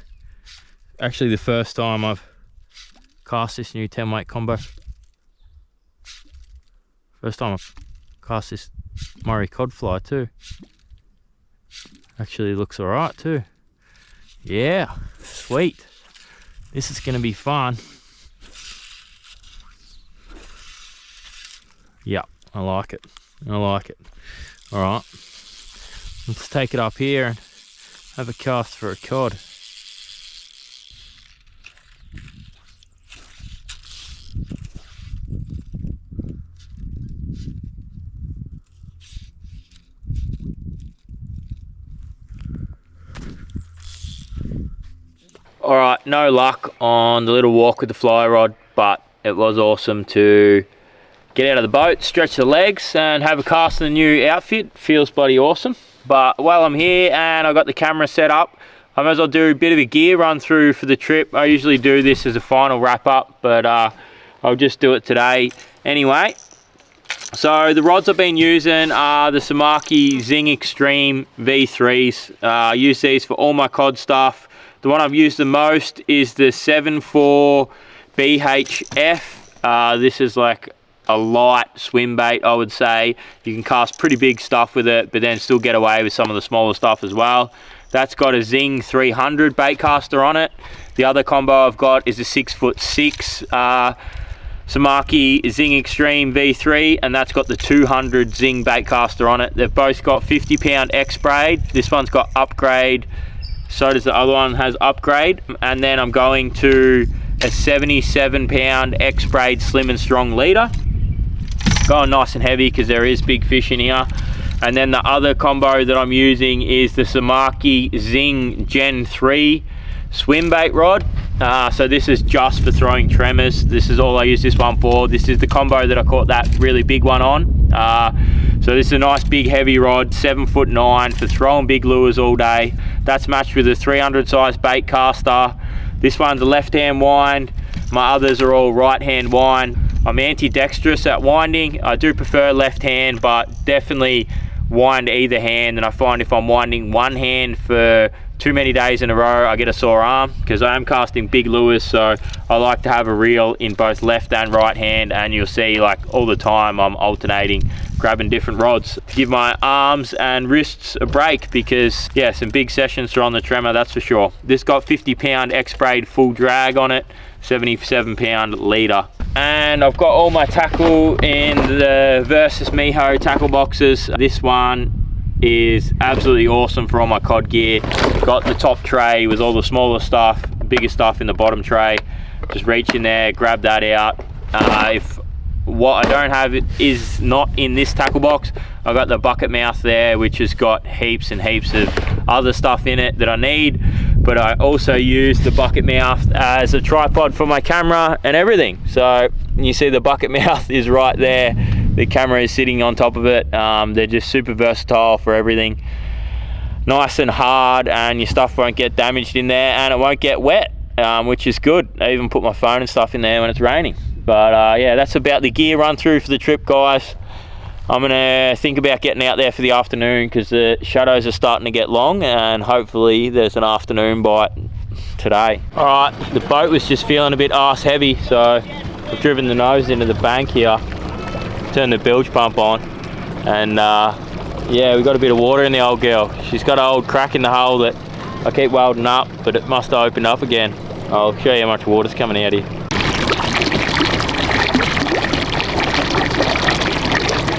Actually the first time I've cast this new 10 weight combo. First time I've cast this Murray Cod fly too. Actually looks alright too. Yeah, sweet. This is gonna be fun. Yep. I like it. I like it. All right, let's take it up here and have a cast for a cod. All right, no luck on the little walk with the fly rod, but it was awesome to get out of the boat, stretch the legs and have a cast in the new outfit. Feels bloody awesome. But while I'm here and I've got the camera set up, I might as well do a bit of a gear run through for the trip. I usually do this as a final wrap up, but I'll just do it today anyway. So the rods I've been using are the Samaki Zing Extreme V3s. I use these for all my cod stuff. The one I've used the most is the 7.4 BHF. This is like a light swim bait, I would say. You can cast pretty big stuff with it, but then still get away with some of the smaller stuff as well. That's got a Zing 300 bait caster on it. The other combo I've got is a 6'6" Samaki Zing Extreme V3, and that's got the 200 Zing bait caster on it. They've both got 50 pound X Braid. This one's got upgrade, so does the other one has upgrade. And then I'm going to a 77 pound X Braid slim and strong leader. Going nice and heavy because there is big fish in here. And then the other combo that I'm using is the Samaki Zing Gen 3 swim bait rod. So this is just for throwing tremors. This is all I use this one for. This is the combo that I caught that really big one on. So this is a nice big heavy rod, 7'9" for throwing big lures all day. That's matched with a 300 size bait caster. This one's a left hand wind. My others are all right hand wind. I'm ambidextrous at winding. I do prefer left hand, but definitely wind either hand. And I find if I'm winding one hand for too many days in a row, I get a sore arm because I am casting big lures. So I like to have a reel in both left and right hand, and you'll see like all the time I'm alternating, grabbing different rods to give my arms and wrists a break, because yeah, some big sessions are on the tremor, that's for sure. This got 50 pound X Braid full drag on it, 77 pound leader. And I've got all my tackle in the Versus Miho tackle boxes. This one is absolutely awesome for all my cod gear. Got the top tray with all the smaller stuff, bigger stuff in the bottom tray. Just reach in there, grab that out. If what I don't have is not in this tackle box, I've got the bucket mouth there, which has got heaps and heaps of other stuff in it that I need. But I also use the bucket mouth as a tripod for my camera and everything. So you see the bucket mouth is right there. The camera is sitting on top of it. They're just super versatile for everything. Nice and hard, and your stuff won't get damaged in there, and it won't get wet, which is good. I even put my phone and stuff in there when it's raining. But yeah, that's about the gear run through for the trip, guys. I'm gonna think about getting out there for the afternoon because the shadows are starting to get long, and hopefully there's an afternoon bite today. All right, the boat was just feeling a bit arse heavy, so I've driven the nose into the bank here, turned the bilge pump on, and yeah, we got a bit of water in the old girl. She's got an old crack in the hull that I keep welding up, but it must have opened up again. I'll show you how much water's coming out here.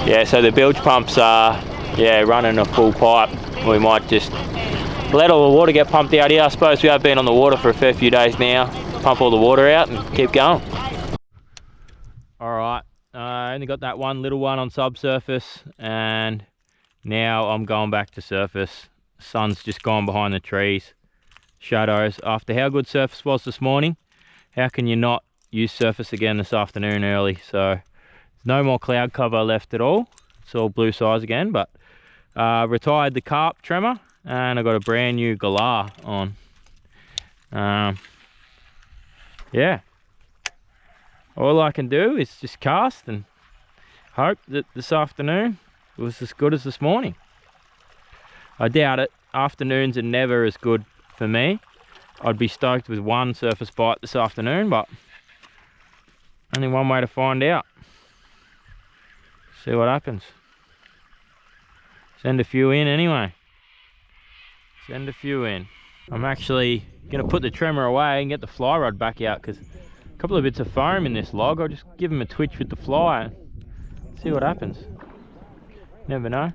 Yeah, so the bilge pumps are running a full pipe. We might just let all the water get pumped out here. I suppose we have been on the water for a fair few days now. Pump all the water out and keep going. All right, I only got that one little one on subsurface, and now I'm going back to surface. Sun's just gone behind the trees. Shadows. After how good surface was this morning, how can you not use surface again this afternoon early? So no more cloud cover left at all. It's all blue skies again, but retired the carp tremor, and I got a brand new galah on. Yeah, all I can do is just cast and hope that this afternoon was as good as this morning. I doubt it. Afternoons are never as good for me. I'd be stoked with one surface bite this afternoon, but only one way to find out. See what happens. Send a few in anyway. Send a few in. I'm actually going to put the tremor away and get the fly rod back out, because a couple of bits of foam in this log. I'll just give him a twitch with the fly and see what happens. Never know.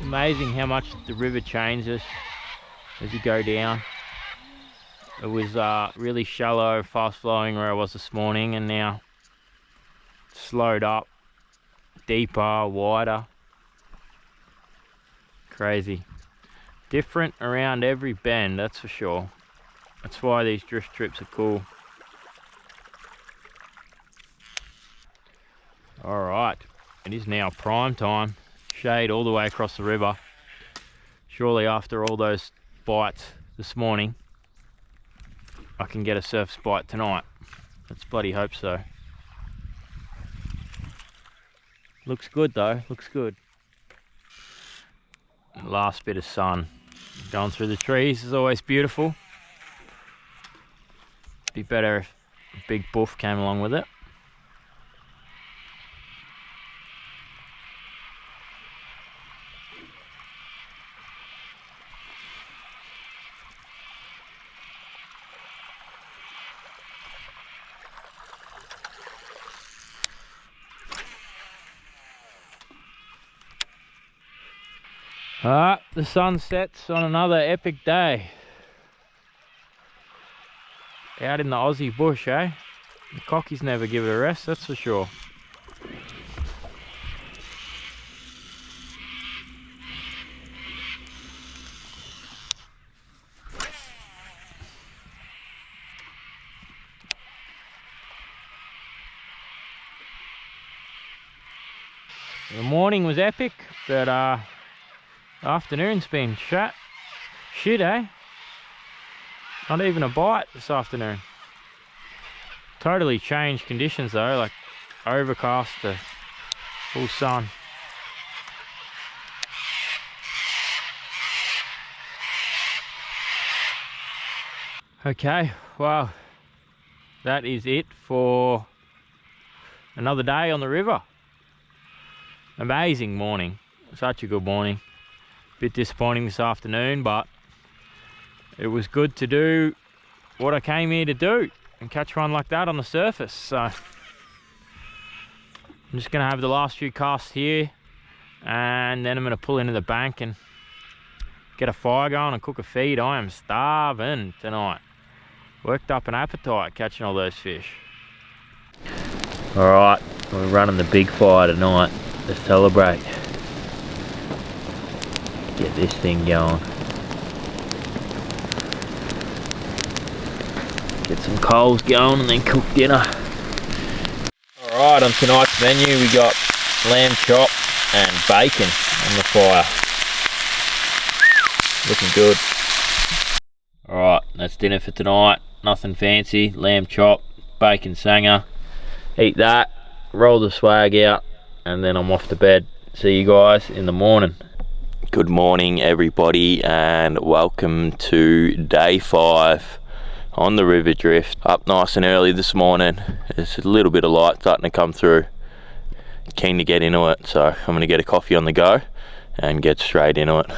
Amazing how much the river changes as you go down. It was really shallow, fast flowing where I was this morning, and now slowed up, deeper, wider. Crazy. Different around every bend, that's for sure. That's why these drift trips are cool. Alright, it is now prime time. Shade all the way across the river. Surely after all those bites this morning, I can get a surface bite tonight. Let's bloody hope so. Looks good though, looks good. Last bit of sun going through the trees is always beautiful. Be better if a big buff came along with it. The sun sets on another epic day. Out in the Aussie bush, eh? The cockies never give it a rest, that's for sure. The morning was epic, but afternoon's been shit, eh? Not even a bite this afternoon. Totally changed conditions though, like overcast to full sun. Okay, well, that is it for another day on the river. Amazing morning, such a good morning. Bit disappointing this afternoon, but it was good to do what I came here to do and catch one like that on the surface. So I'm just gonna have the last few casts here, and then I'm gonna pull into the bank and get a fire going and cook a feed. I am starving tonight. Worked up an appetite catching all those fish. All right, we're running the big fire tonight to celebrate. Get this thing going. Get some coals going and then cook dinner. Alright, on tonight's menu we got lamb chop and bacon on the fire. Looking good. Alright, that's dinner for tonight. Nothing fancy. Lamb chop, bacon sanger. Eat that, roll the swag out, and then I'm off to bed. See you guys in the morning. Good morning everybody, and welcome to day 5 on the river drift. Up nice and early this morning. There's a little bit of light starting to come through. Keen to get into it, so I'm going to get a coffee on the go and get straight into it.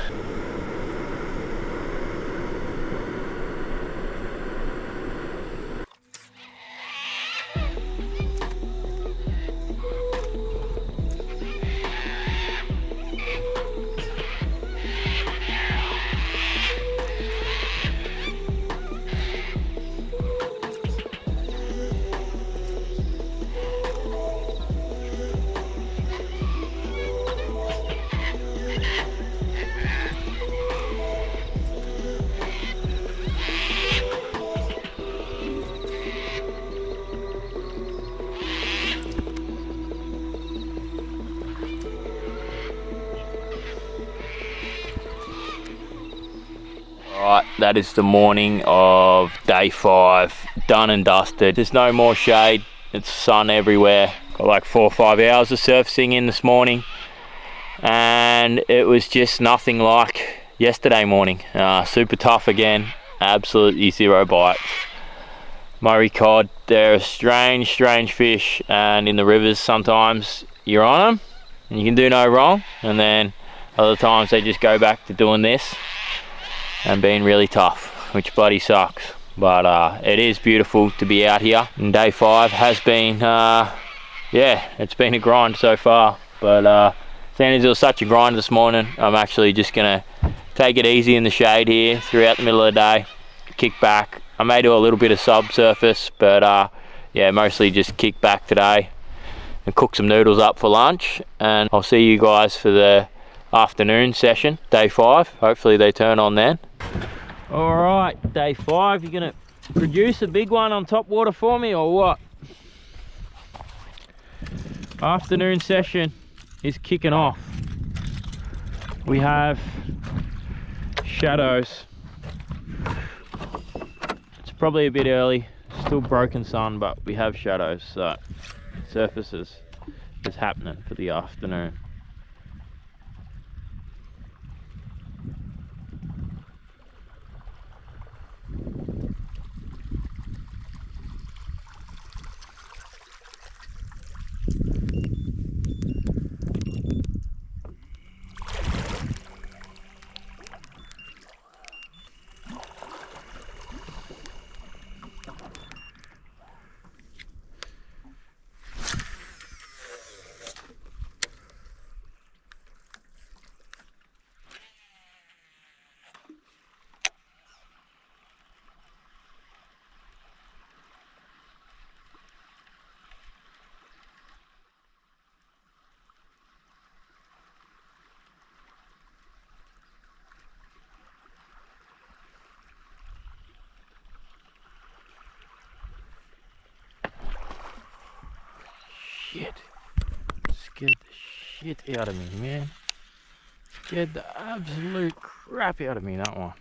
Alright, that is the morning of day 5, done and dusted. There's no more shade, it's sun everywhere. Got like 4 or 5 hours of surfacing in this morning, and it was just nothing like yesterday morning. Super tough again, absolutely 0 bites. Murray cod, they're a strange fish, and in the rivers sometimes you're on them and you can do no wrong, and then other times they just go back to doing this and being really tough, which bloody sucks. But it is beautiful to be out here, and day 5 has been yeah, it's been a grind so far, but seeing as it was such a grind this morning, I'm actually just gonna take it easy in the shade here throughout the middle of the day, kick back. I may do a little bit of subsurface, but yeah, mostly just kick back today and cook some noodles up for lunch, and I'll see you guys for the afternoon session, day 5. Hopefully they turn on then. Alright, day 5, you're gonna produce a big one on top water for me or what? Afternoon session is kicking off. We have shadows. It's probably a bit early, still broken sun, but we have shadows, so surfaces is happening for the afternoon. Shit, scared the shit out of me, man. Scared the absolute crap out of me, that one.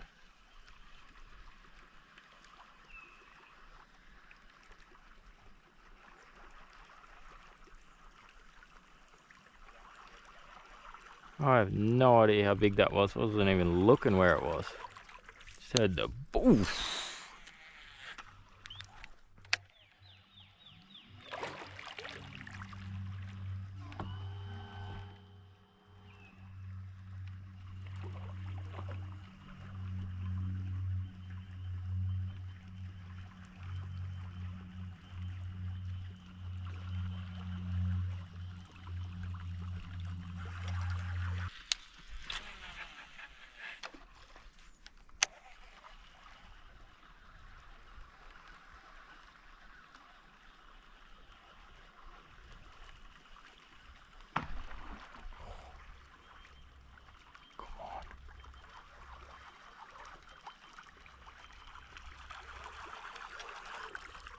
I have no idea how big that was. I wasn't even looking where it was. Just heard the boof.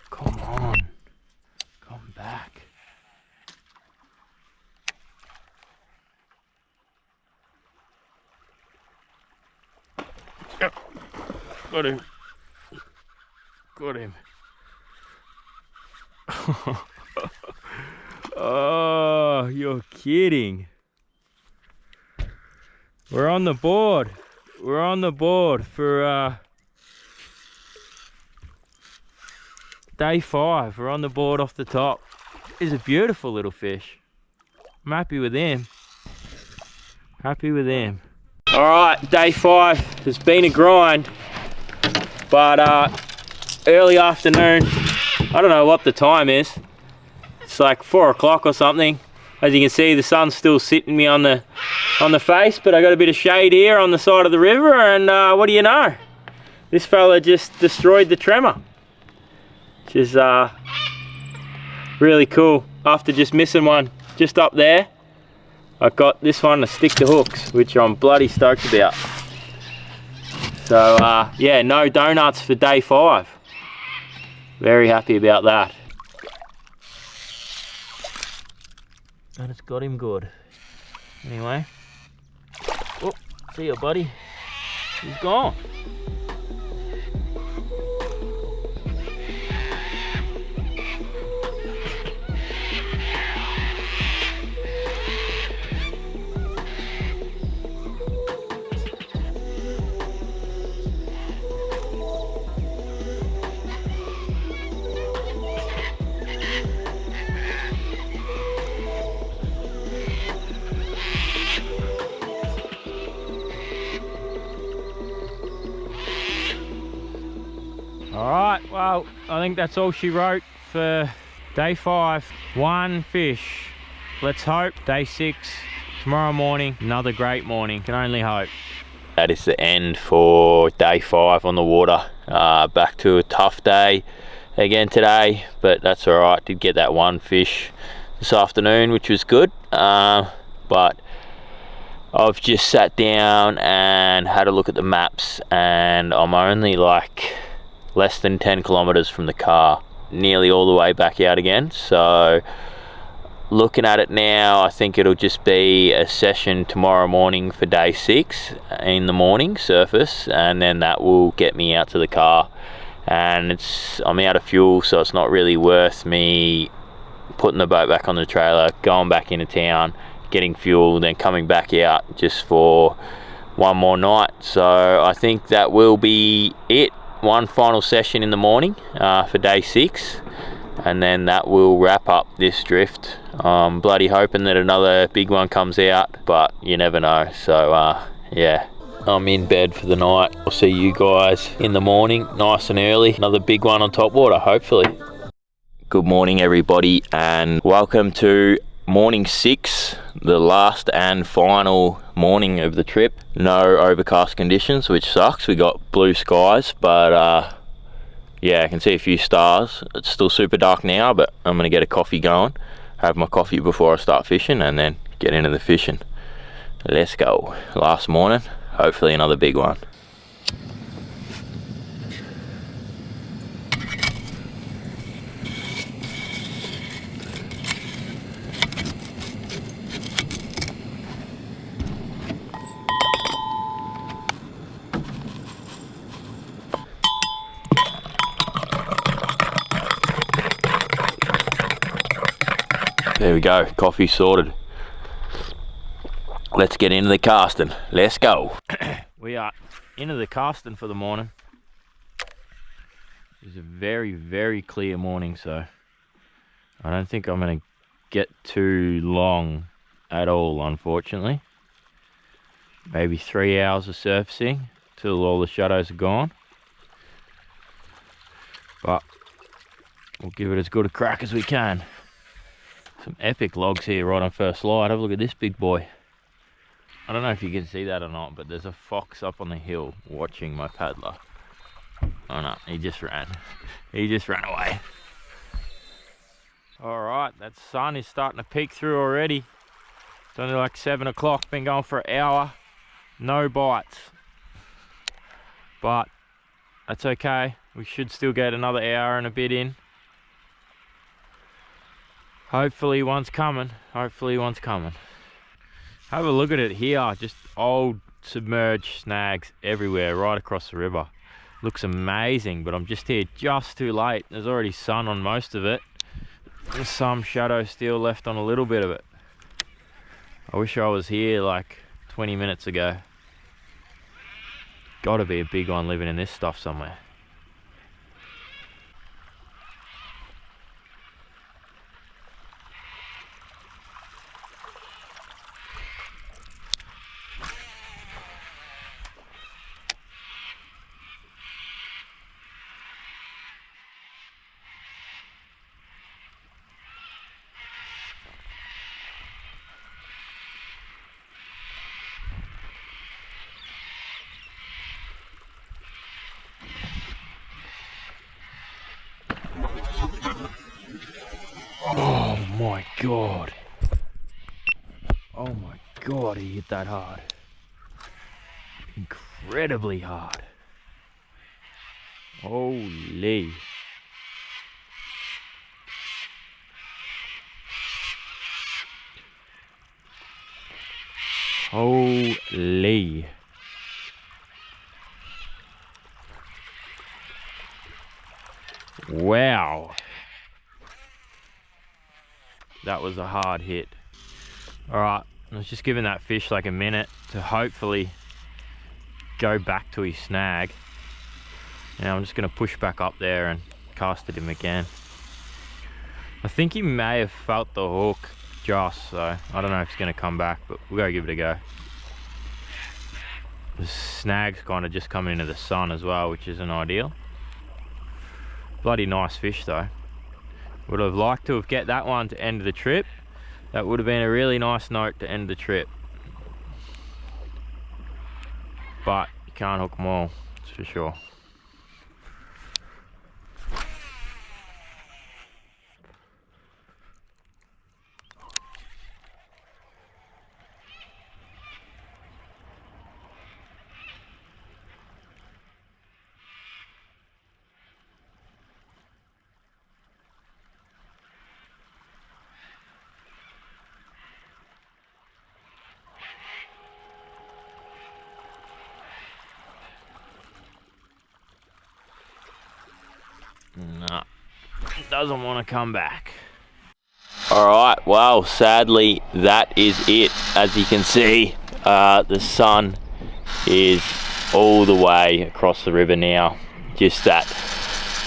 Come on, come back. Yep. Got him. Got him. Oh, you're kidding. We're on the board. We're on the board for day 5. We're on the board off the top. He's a beautiful little fish. I'm happy with him. Happy with him. All right, day 5 has been a grind, but early afternoon, I don't know what the time is. It's like 4 o'clock or something. As you can see, the sun's still sitting me on the face, but I got a bit of shade here on the side of the river, and what do you know? This fella just destroyed the tremor, which is really cool. After just missing one just up there, I got this one to stick to hooks, which I'm bloody stoked about. So yeah, no donuts for day 5. Very happy about that. And it's got him good. Anyway, oh, see you, buddy. He's gone. Alright, well, I think that's all she wrote for day 5. 1 fish. Let's hope day 6, tomorrow morning, another great morning. Can only hope. That is the end for day 5 on the water. Back to a tough day again today, but that's alright. Did get that 1 fish this afternoon, which was good. But I've just sat down and had a look at the maps, and I'm only like less than 10 kilometers from the car, nearly all the way back out again. So looking at it now, I think it'll just be a session tomorrow morning for day 6 in the morning surface, and then that will get me out to the car. And I'm out of fuel, so it's not really worth me putting the boat back on the trailer, going back into town, getting fuel, then coming back out just for one more night. So I think that will be it. One final session in the morning for day 6, and then that will wrap up this drift. I'm bloody hoping that another big one comes out, but you never know. So yeah, I'm in bed for the night. I'll see you guys in the morning nice and early. Another big one on top water, hopefully. Good morning, everybody, and welcome to morning 6, the last and final morning of the trip. No overcast conditions, which sucks. We got blue skies, but yeah, I can see a few stars. It's still super dark now, but I'm gonna get a coffee going, have my coffee before I start fishing, and then get into the fishing. Let's go. Last morning, hopefully another big one. There we go, coffee sorted. Let's get into the casting. Let's go. We are into the casting for the morning. It's a very, very clear morning, so I don't think I'm going to get too long at all, unfortunately. Maybe 3 hours of surfacing till all the shadows are gone. But we'll give it as good a crack as we can. Some epic logs here right on first light. Have a look at this big boy. I don't know if you can see that or not, but there's a fox up on the hill watching my paddler. Oh no, he just ran. He just ran away. Alright, that sun is starting to peek through already. It's only like 7 o'clock, been going for an hour. No bites. But that's okay. We should still get another hour and a bit in. Hopefully one's coming. Hopefully one's coming. Have a look at it here. Just old submerged snags everywhere right across the river. Looks amazing, but I'm just here just too late. There's already sun on most of it. There's some shadow still left on a little bit of it. I wish I was here like 20 minutes ago. Gotta be a big one living in this stuff somewhere. Oh my god. Oh my god, he hit that hard. Incredibly hard. Holy. Holy. Wow. That was a hard hit. Alright, I was just giving that fish like a minute to hopefully go back to his snag. Now I'm just going to push back up there and cast at him again. I think he may have felt the hook just, so I don't know if he's going to come back, but we'll go give it a go. The snag's kind of just coming into the sun as well, which isn't ideal. Bloody nice fish though. Would have liked to have get that one to end the trip. That would have been a really nice note to end the trip. But you can't hook them all, that's for sure. No, it doesn't want to come back. Alright, well, sadly that is it. As you can see, the sun is all the way across the river now. Just that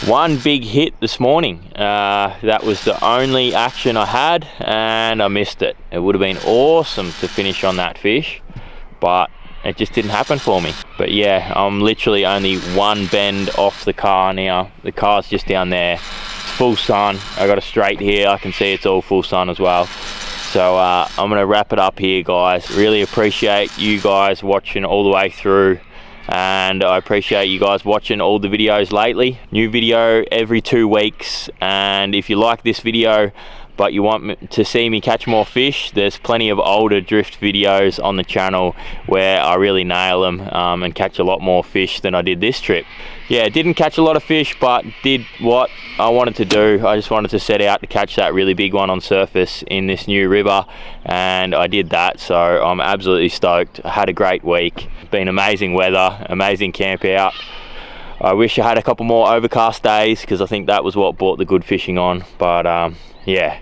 one big hit this morning. That was the only action I had and I missed it. It would have been awesome to finish on that fish, but it just didn't happen for me. But yeah, I'm literally only one bend off the car now. The car's just down there. It's full sun. I got a straight here. I can see it's all full sun as well. So I'm gonna wrap it up here, guys. Really appreciate you guys watching all the way through, and I appreciate you guys watching all the videos lately. New video every 2 weeks, and if you like this video but you want to see me catch more fish, there's plenty of older drift videos on the channel where I really nail them and catch a lot more fish than I did this trip. Yeah, didn't catch a lot of fish, but did what I wanted to do. I just wanted to set out to catch that really big one on surface in this new river, and I did that, so I'm absolutely stoked. I had a great week. Been amazing weather, amazing camp out. I wish I had a couple more overcast days, because I think that was what brought the good fishing on, but yeah.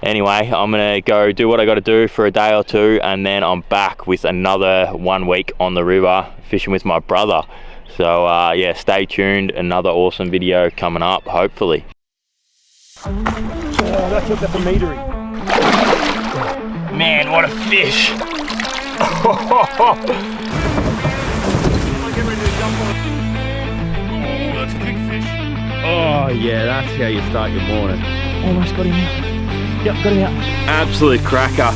Anyway, I'm gonna go do what I gotta do for a day or two, and then I'm back with another 1 week on the river fishing with my brother. So yeah, stay tuned, another awesome video coming up, hopefully. Oh, that's a meatery. Man, what a fish! That's a big fish. Oh yeah, that's how you start your morning. Almost got him out. Yep, got him out. Absolute cracker.